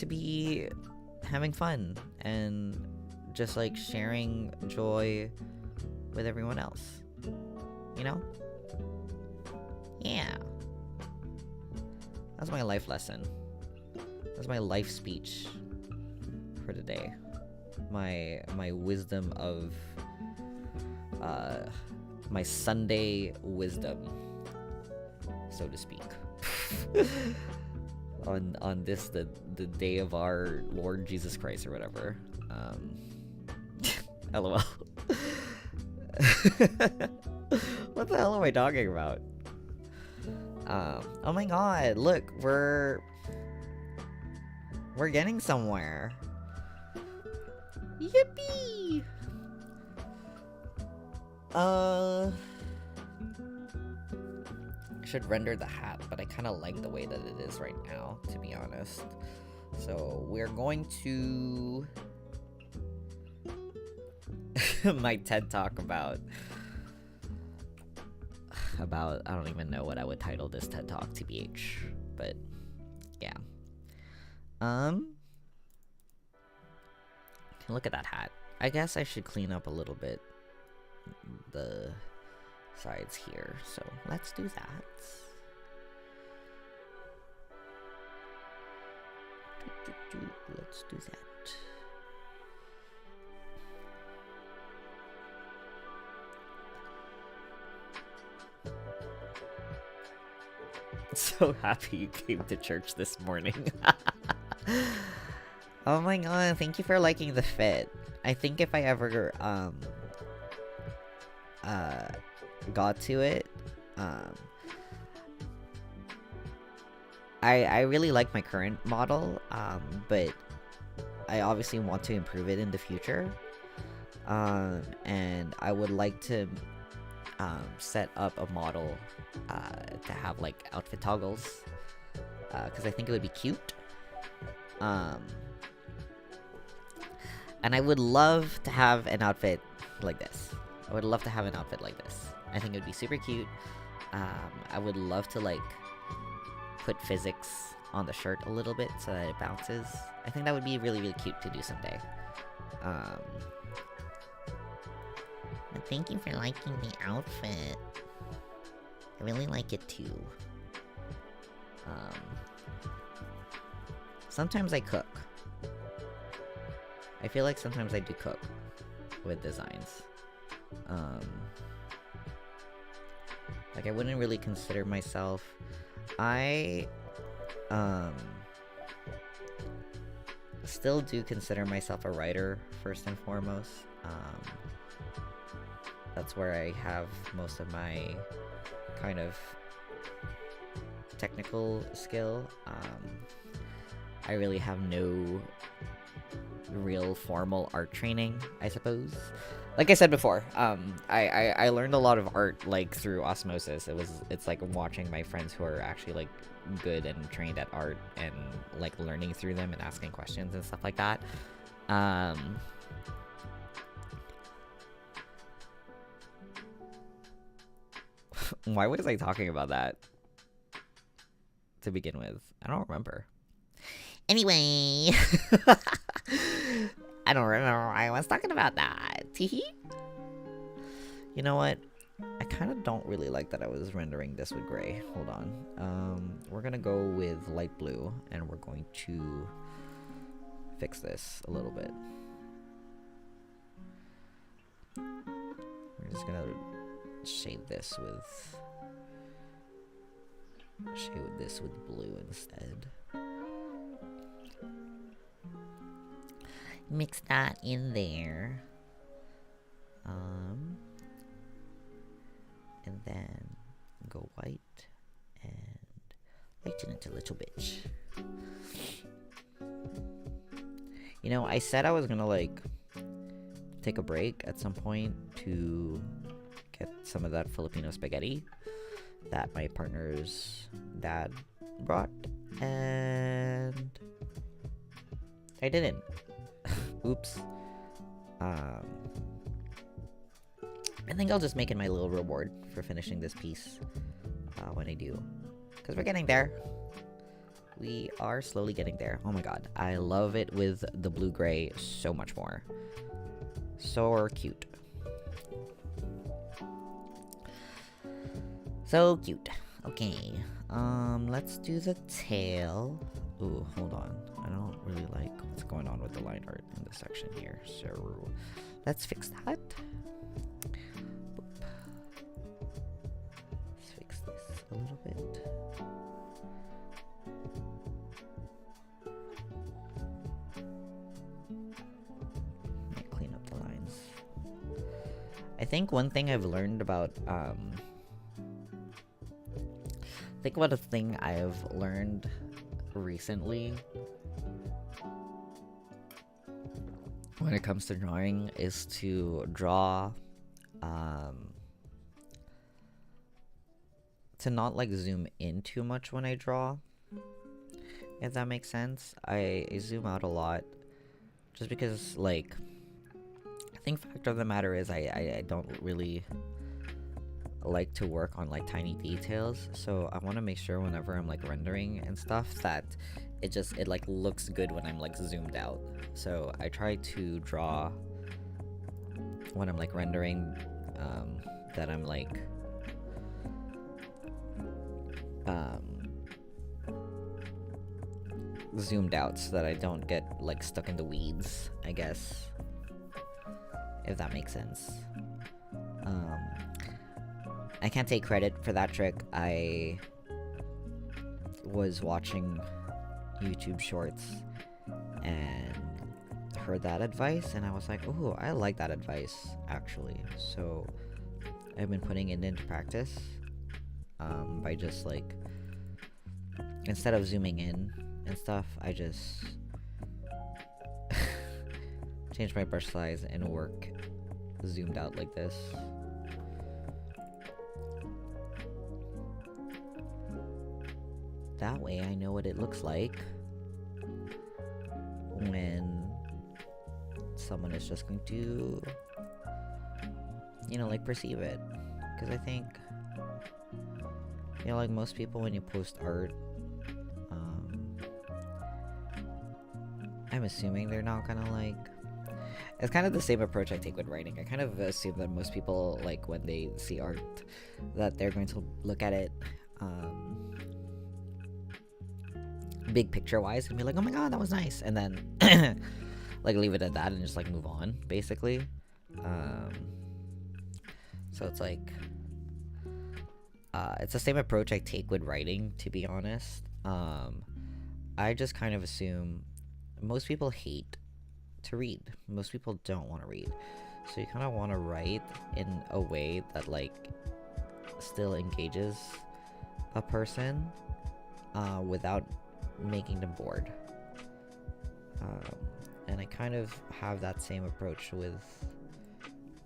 be having fun and just like sharing joy with everyone else, you know? Yeah. That's my life lesson. That's my life speech for today. My wisdom of my Sunday wisdom, so to speak. on this the day of our Lord Jesus Christ or whatever. LOL. What the hell am I talking about? Oh my god, look, we're getting somewhere. Yippee! I should render the hat, but I kind of like the way that it is right now, to be honest. So we're going to my TED talk about I don't even know what I would title this TED talk, TBH, but yeah. Look at that hat. I guess I should clean up a little bit the sides here, so let's do that. Let's do that. So happy you came to church this morning. Oh my god, thank you for liking the fit. I think if I ever got to it, I really like my current model, but I obviously want to improve it in the future. And I would like to set up a model to have like outfit toggles, because I think it would be cute. And I would love to have an outfit like this. I would love to have an outfit like this. I think it would be super cute. I would love to like put physics on the shirt a little bit so that it bounces. I think that would be really, really cute to do someday. But thank you for liking the outfit. I really like it too. Sometimes I cook. I feel like sometimes I do cook with designs. Like I wouldn't really consider myself. I still do consider myself a writer first and foremost. That's where I have most of my kind of technical skill. I really have no real formal art training, I suppose. Like I said before, I learned a lot of art like through osmosis. It's like watching my friends who are actually like good and trained at art and like learning through them and asking questions and stuff like that. Why was I talking about that to begin with? I don't remember. Anyway, I don't remember why I was talking about that. Teehee. You know what? I kind of don't really like that I was rendering this with gray. Hold on. We're gonna go with light blue, and we're going to fix this a little bit. We're just gonna shade this with blue instead. Mix that in there. And then go white and lighten it a little bit. You know, I said I was gonna like take a break at some point to get some of that Filipino spaghetti that my partner's dad brought, and I didn't. Oops. I think I'll just make it my little reward for finishing this piece when I do, because we're getting there. We are slowly getting there. Oh my god, I love it with the blue-gray so much more. So cute. So cute. Okay, let's do the tail. Ooh, hold on. I don't really like what's going on with the line art in this section here, so let's fix that. Let's fix this a little bit. Clean up the lines. I think one thing I've learned about think about a thing I've learned recently when it comes to drawing is to draw to not like zoom in too much when I draw, if that makes sense. I zoom out a lot just because, like, I think fact of the matter is I don't really like to work on like tiny details, so I want to make sure whenever I'm like rendering and stuff that it like looks good when I'm like zoomed out. So I try to draw when I'm like rendering that I'm like zoomed out so that I don't get like stuck in the weeds, I guess, if that makes sense. I can't take credit for that trick. I was watching YouTube shorts and heard that advice, and I was like, oh, I like that advice actually. So I've been putting it into practice by just like, instead of zooming in and stuff, I just change my brush size and work zoomed out like this. That way I know what it looks like when someone is just going to, you know, like perceive it. Because I think, you know, like most people when you post art, I'm assuming they're not gonna like, it's kind of the same approach I take with writing. I kind of assume that most people, like, when they see art, that they're going to look at it big picture wise and be like, oh my god, that was nice, and then like leave it at that and just like move on, basically. So it's like it's the same approach I take with writing, to be honest. I just kind of assume most people hate to read. Most people don't want to read, so you kind of want to write in a way that like still engages a person without making them bored. And I kind of have that same approach with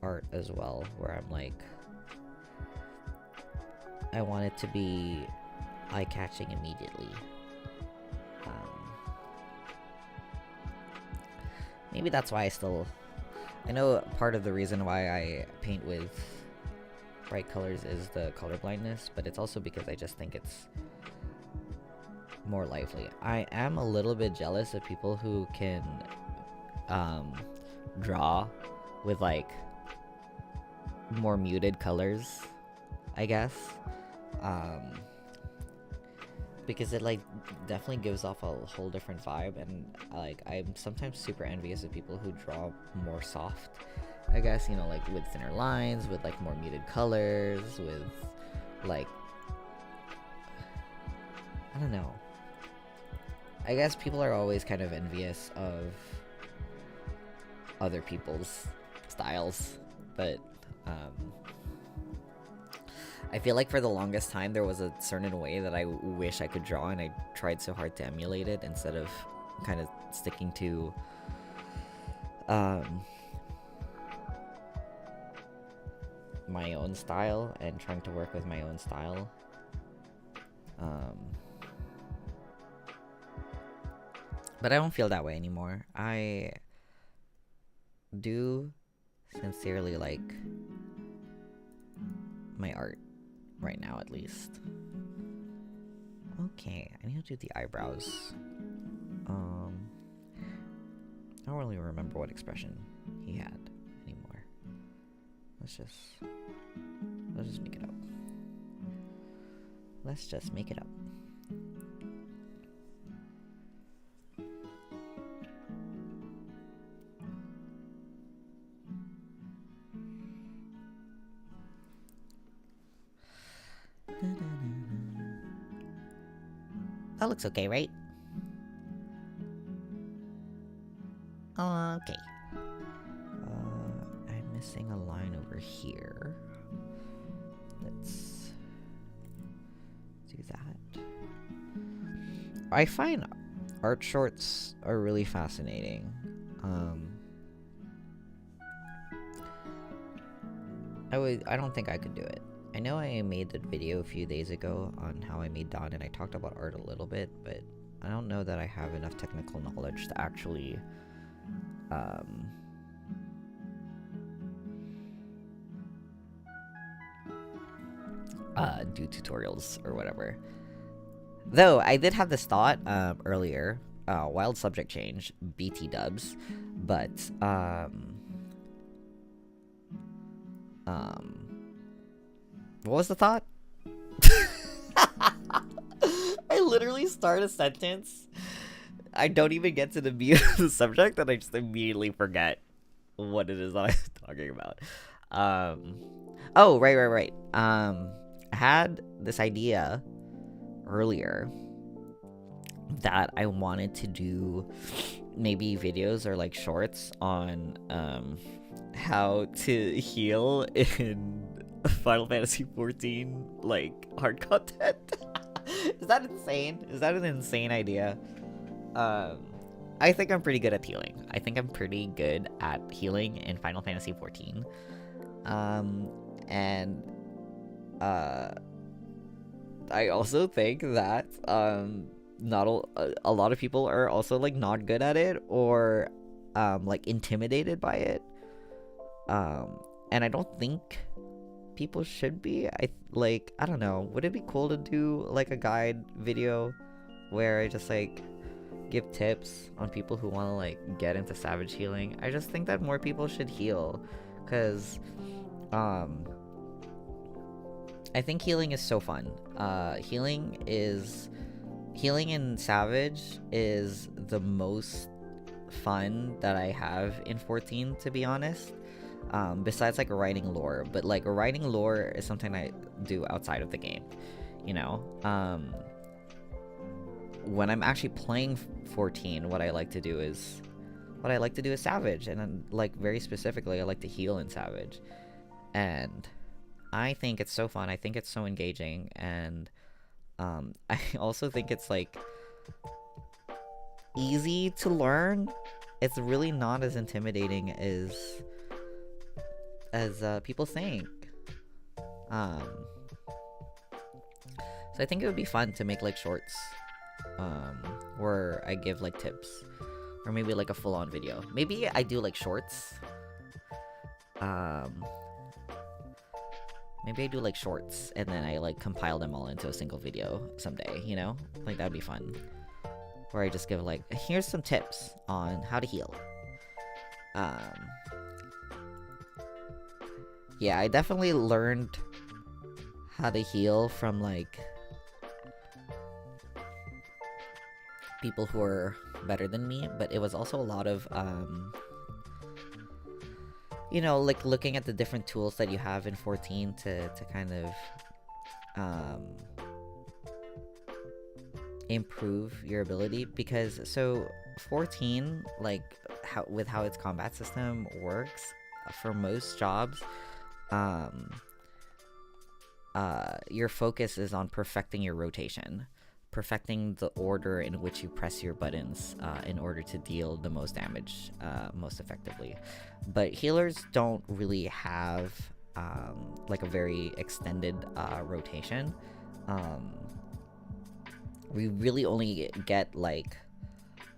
art as well, where I'm like, I want it to be eye-catching immediately. Maybe that's why I know part of the reason why I paint with bright colors is the color blindness, but it's also because I just think it's more lively. I am a little bit jealous of people who can draw with like more muted colors, I guess, because it like definitely gives off a whole different vibe, and like I'm sometimes super envious of people who draw more soft, I guess, you know, like with thinner lines, with like more muted colors, with like, I don't know, I guess people are always kind of envious of other people's styles, but I feel like for the longest time there was a certain way that I wish I could draw, and I tried so hard to emulate it instead of kind of sticking to my own style and trying to work with my own style. But I don't feel that way anymore. I do sincerely like my art right now, at least. Okay, I need to do the eyebrows. I don't really remember what expression he had anymore. Let's just make it up. Let's just make it up. That looks okay, right? Okay. I'm missing a line over here. Let's do that. I find art shorts are really fascinating. I don't think I could do it. I know I made the video a few days ago on how I made Dawn, and I talked about art a little bit, but I don't know that I have enough technical knowledge to actually do tutorials or whatever. Though I did have this thought earlier, wild subject change, BT dubs, but what was the thought? I literally start a sentence, I don't even get to the meat of the subject, and I just immediately forget what it is that I'm talking about. Oh, right. I had this idea earlier that I wanted to do maybe videos or like shorts on how to heal in Final Fantasy 14 like hard content. Is that insane? Is that an insane idea? I think I'm pretty good at healing. I think I'm pretty good at healing in Final Fantasy 14. And I also think that not a lot of people are also like not good at it, or like intimidated by it. And I don't think people should be. I don't know, would it be cool to do like a guide video where I just like give tips on people who want to like get into savage healing? I just think that more people should heal, because I think healing is so fun. Healing in Savage is the most fun that I have in 14, to be honest. Besides like writing lore, but like writing lore is something I do outside of the game, you know. When I'm actually playing 14, what I like to do is Savage, and then, like, very specifically, I like to heal in Savage, and I think it's so fun. I think it's so engaging, and I also think it's like easy to learn. It's really not as intimidating as people think. So I think it would be fun to make like shorts where I give like tips, or maybe like a full-on video. Maybe I do like shorts. Maybe I do like shorts and then I like compile them all into a single video someday, you know? Like that'd be fun. Where I just give like, here's some tips on how to heal. Yeah, I definitely learned how to heal from like people who are better than me, but it was also a lot of you know, like looking at the different tools that you have in 14 to kind of improve your ability. Because so 14, like how its combat system works for most jobs, your focus is on perfecting your rotation, perfecting the order in which you press your buttons in order to deal the most damage most effectively. But healers don't really have like a very extended rotation. We really only get like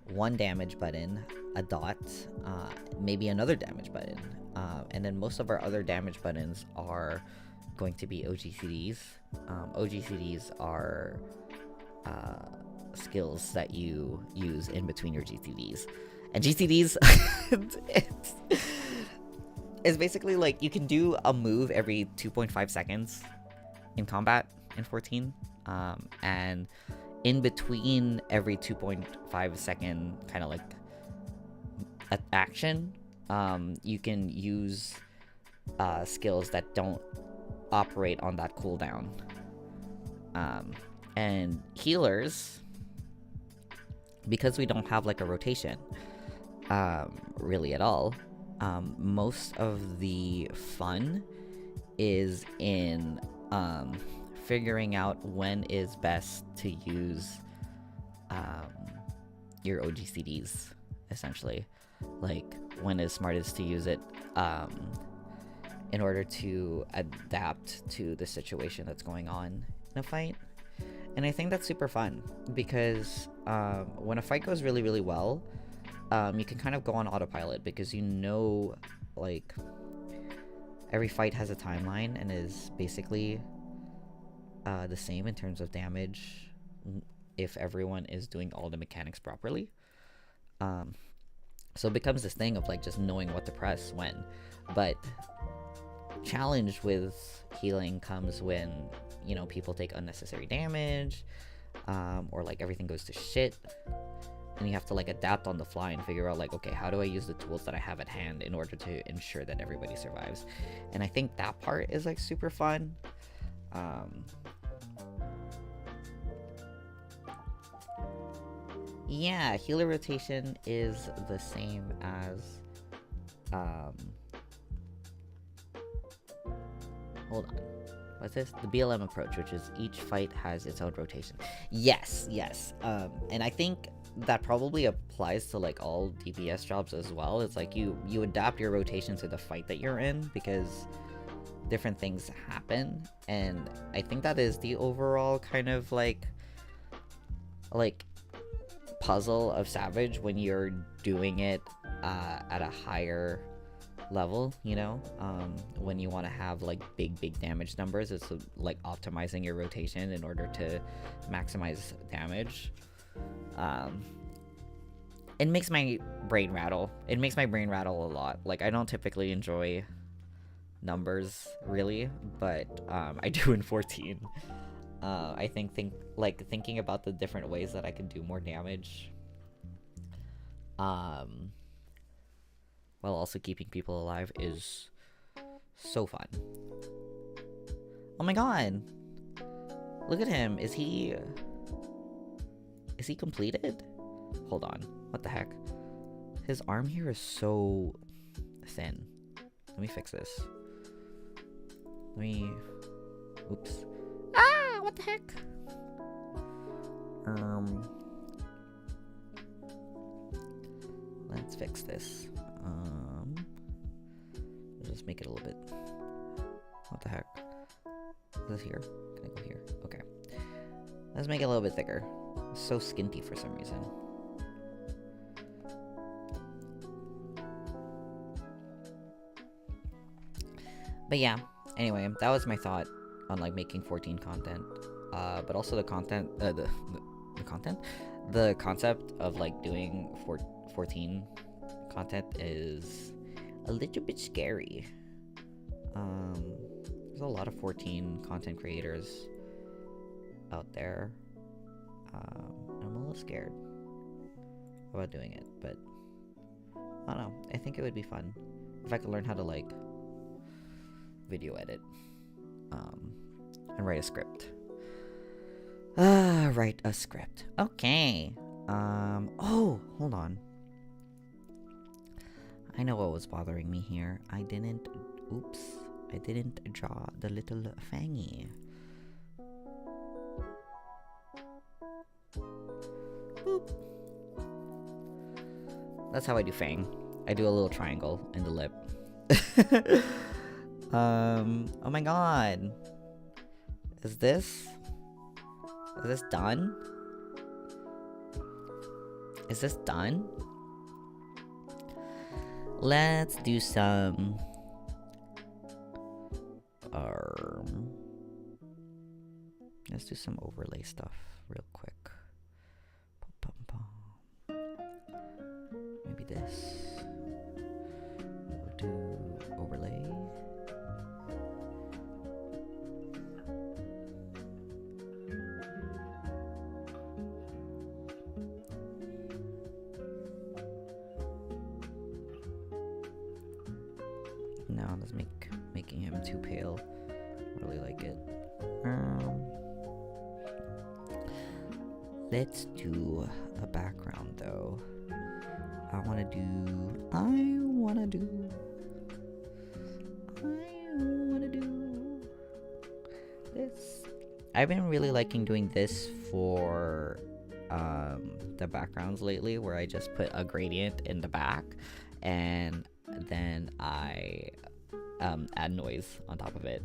one damage button, a dot, maybe another damage button, and then most of our other damage buttons are going to be OGCDs. OGCDs are skills that you use in between your GCDs, and GCDs it's basically like you can do a move every 2.5 seconds in combat in 14, and in between every 2.5 second kind of like action, you can use skills that don't operate on that cooldown. And healers, because we don't have like a rotation really at all, most of the fun is in figuring out when is best to use your OGCDs, essentially. Like, when is smartest to use it in order to adapt to the situation that's going on in a fight. And I think that's super fun, because when a fight goes really, really well, you can kind of go on autopilot, because you know, like, every fight has a timeline and is basically the same in terms of damage if everyone is doing all the mechanics properly. So it becomes this thing of like just knowing what to press when. But challenge with healing comes when, you know, people take unnecessary damage, or like everything goes to shit, and you have to like adapt on the fly and figure out like, okay, how do I use the tools that I have at hand in order to ensure that everybody survives. And I think that part is like super fun. Yeah, healer rotation is the same as hold on, what's this? The BLM approach, which is each fight has its own rotation. Yes. And I think that probably applies to like all DPS jobs as well. It's like you adapt your rotation to the fight that you're in, because different things happen. And I think that is the overall kind of like puzzle of Savage when you're doing it at a higher level, you know, when you want to have like big damage numbers. It's like optimizing your rotation in order to maximize damage. It makes my brain rattle. It makes my brain rattle a lot. Like, I don't typically enjoy numbers really, but I do in 14. I think thinking about the different ways that I can do more damage, while also keeping people alive, is so fun. Oh my god! Look at him. Is he completed? Hold on. What the heck? His arm here is so thin. Let me fix this. Oops. Ah, what the heck? Let's fix this. Just make it a little bit. What the heck? Is this here? Can I go here? Okay. Let's make it a little bit thicker. It's so skinty for some reason. But yeah, anyway, that was my thought on like making 14 content. But also the content, the concept of like doing 14 content is a little bit scary. There's a lot of 14 content creators out there. I'm a little scared about doing it, but I don't know. I think it would be fun if I could learn how to like video edit, and write a script. Write a script. Okay. Oh, hold on. I know what was bothering me here. I didn't draw the little fangy. Boop. That's how I do fang. I do a little triangle in the lip. Oh my god. Is this done? Is this done? Let's do some let's do some overlay stuff real quick. Maybe this. We'll do overlay. No, that's making him too pale. Really like it. Let's do a background though. I wanna do this. I've been really liking doing this for the backgrounds lately, where I just put a gradient in the back and then I add noise on top of it.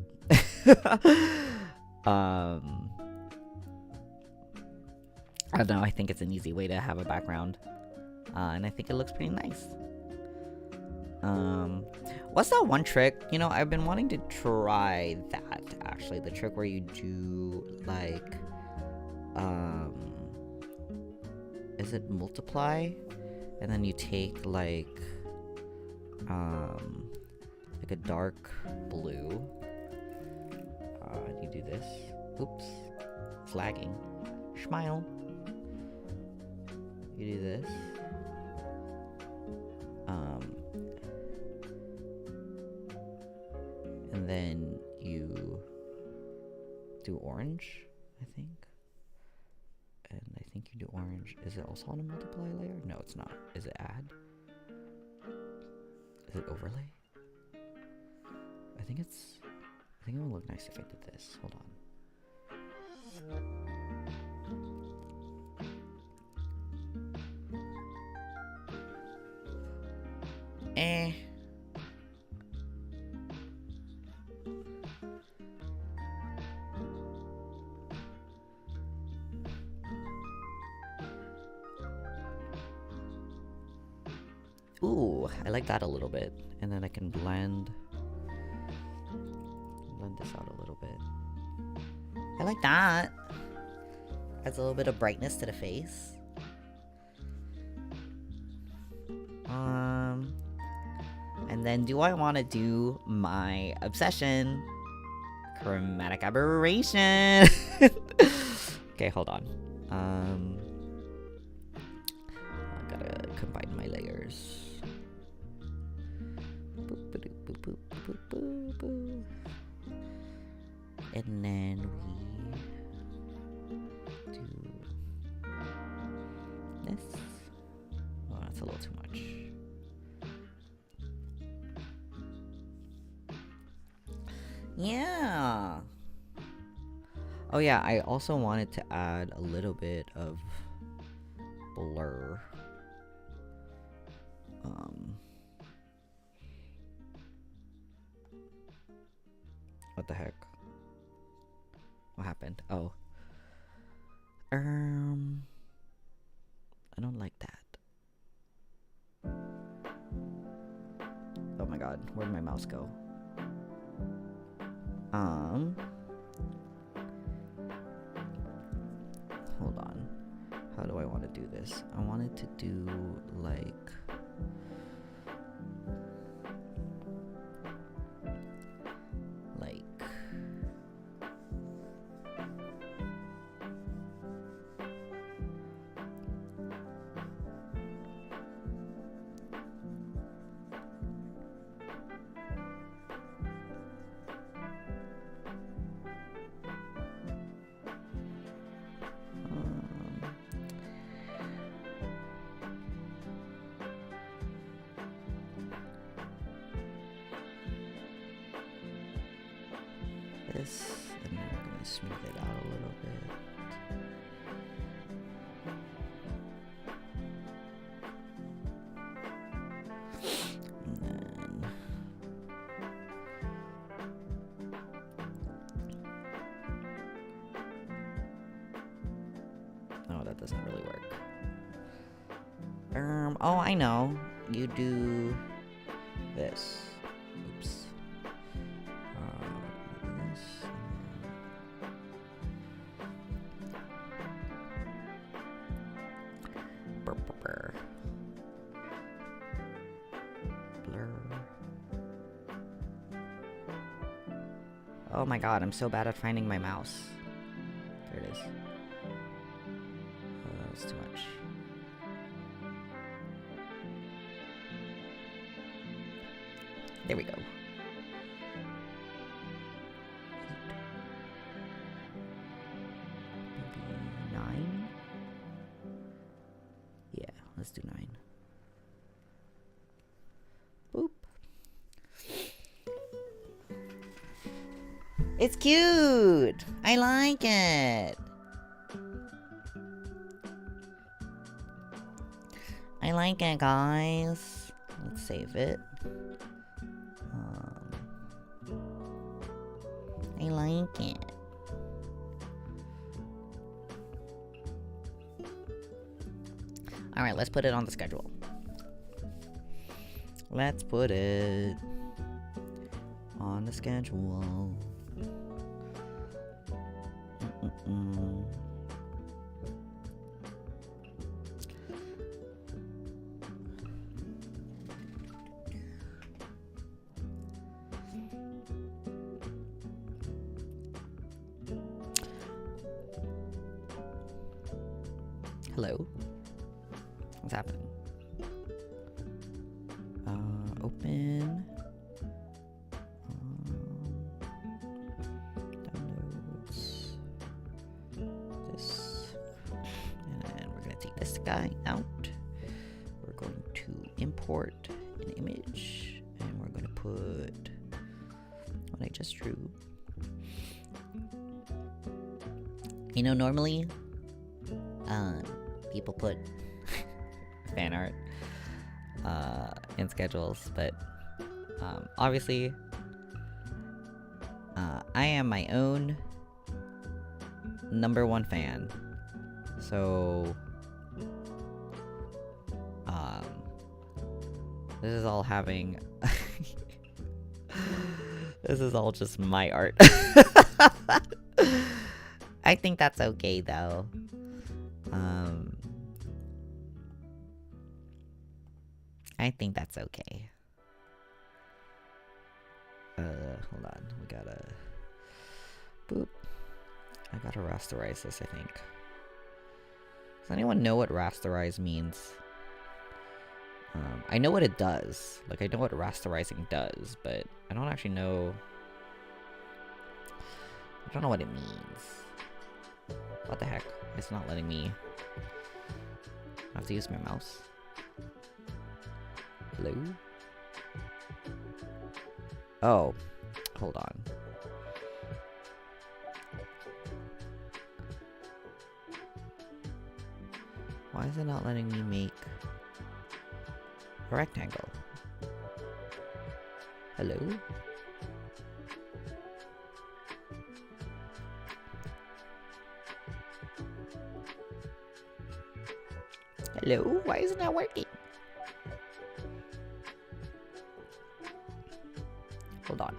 I don't know, I think it's an easy way to have a background. And I think it looks pretty nice. What's that one trick? You know, I've been wanting to try that, actually. The trick where you do, like, is it multiply? And then you take, like a dark blue. You do this. Oops. It's lagging. Smile. You do this. And then you do orange, I think. And I think you do orange. Is it also on a multiply layer? No, it's not. Is it add? Is it overlay? I think it would look nice if I did this. Hold on. Ooh, I like that a little bit. And then I can blend this out a little bit. I like that. Adds a little bit of brightness to the face. And then do I want to do my obsession? Chromatic aberration. Okay, hold on. I gotta combine my layers. And then we do this. Oh, that's a little too much. Yeah. Oh yeah, I also wanted to add a little bit of blur. What the heck? What happened? Oh. I don't like that. Oh my god, where'd my mouse go? Hold on. How do I want to do this? I wanted to do like this, and then we're going to smooth it out a little bit. And then doesn't really work. Oh, I know. You do this. Oops. This. Blur. Oh my god, I'm so bad at finding my mouse. There it is. That's too much. There we go. 9? Yeah, let's do 9. Boop. It's cute! I like it! I like it, guys. Let's save it. I like it. Alright, let's put it on the schedule. Let's put it on the schedule. Hello? What's happening? Open. Downloads. This. And we're gonna take this guy out. We're going to import an image. And we're gonna put what I just drew. You know, normally, people put fan art in schedules, but obviously I am my own #1 fan, so this is all having this is all just my art. I think that's okay though. I think that's okay. Hold on. We gotta... Boop. I gotta rasterize this, I think. Does anyone know what rasterize means? I know what it does. Like, I know what rasterizing does, but I don't actually know... I don't know what it means. What the heck? It's not letting me... I have to use my mouse. Hello? Oh. Hold on. Why is it not letting me make a rectangle? Hello? Hello? Why is it not working? Hold on.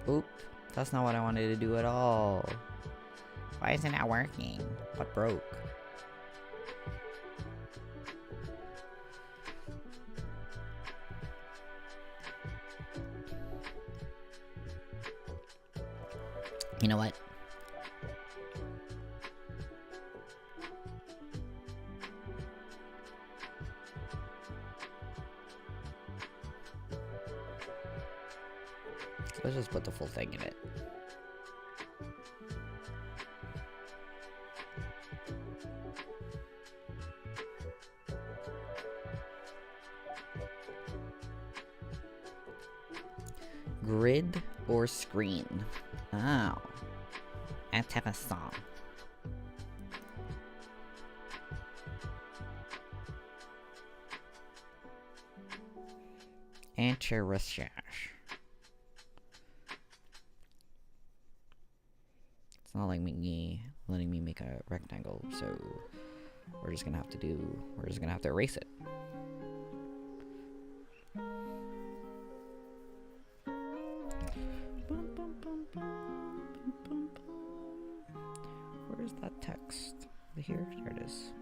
Oop. That's not what I wanted to do at all. Why isn't that working? What broke? You know what? Let's just put the full thing in it. Grid or screen. Oh. And have a song. Interesting. It's not like letting me make a rectangle, so we're just gonna have to erase it. Where's that text? Over here? There it is.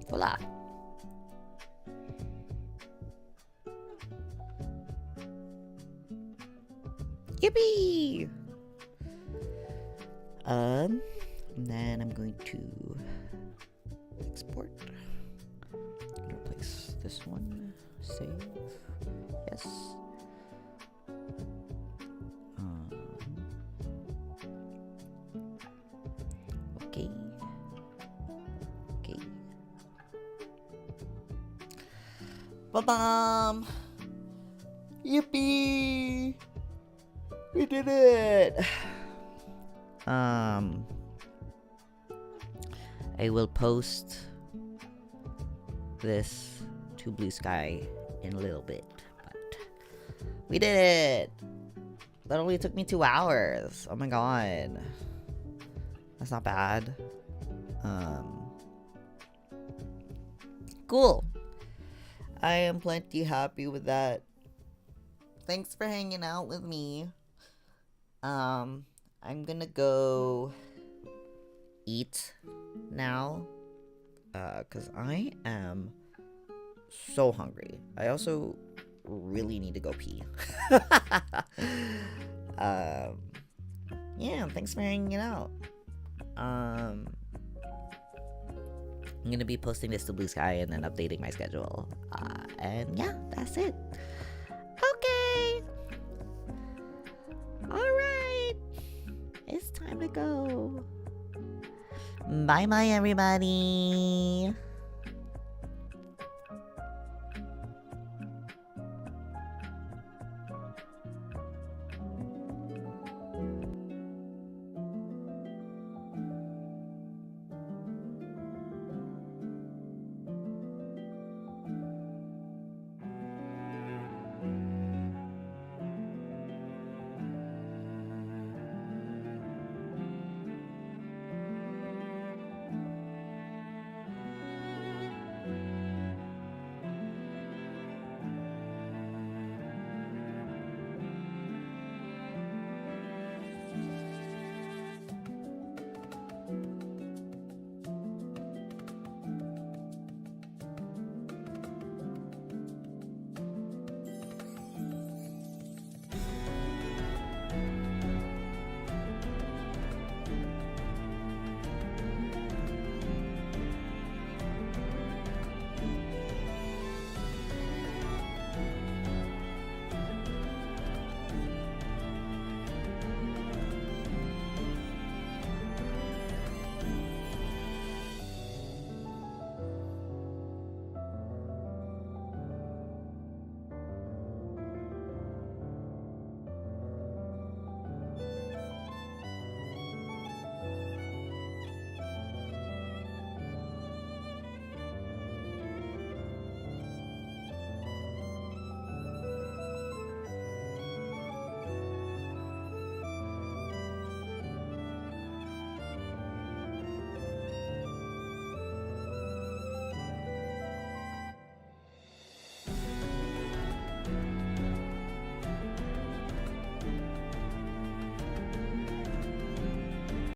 Voila. Yippee! And then I'm going to export. Replace this one. Save. Yes. Okay. Okay. Ba-bam! Yippee! We did it! I will post this to Blue Sky in a little bit, but we did it! That only took me 2 hours. Oh my god. That's not bad. Cool. I am plenty happy with that. Thanks for hanging out with me. I'm gonna go eat now, cause I am so hungry. I also really need to go pee. Yeah, thanks for hanging out. I'm gonna be posting this to Blue Sky and then updating my schedule. And yeah, that's it. Okay. Alright. It's time to go. Bye bye, everybody.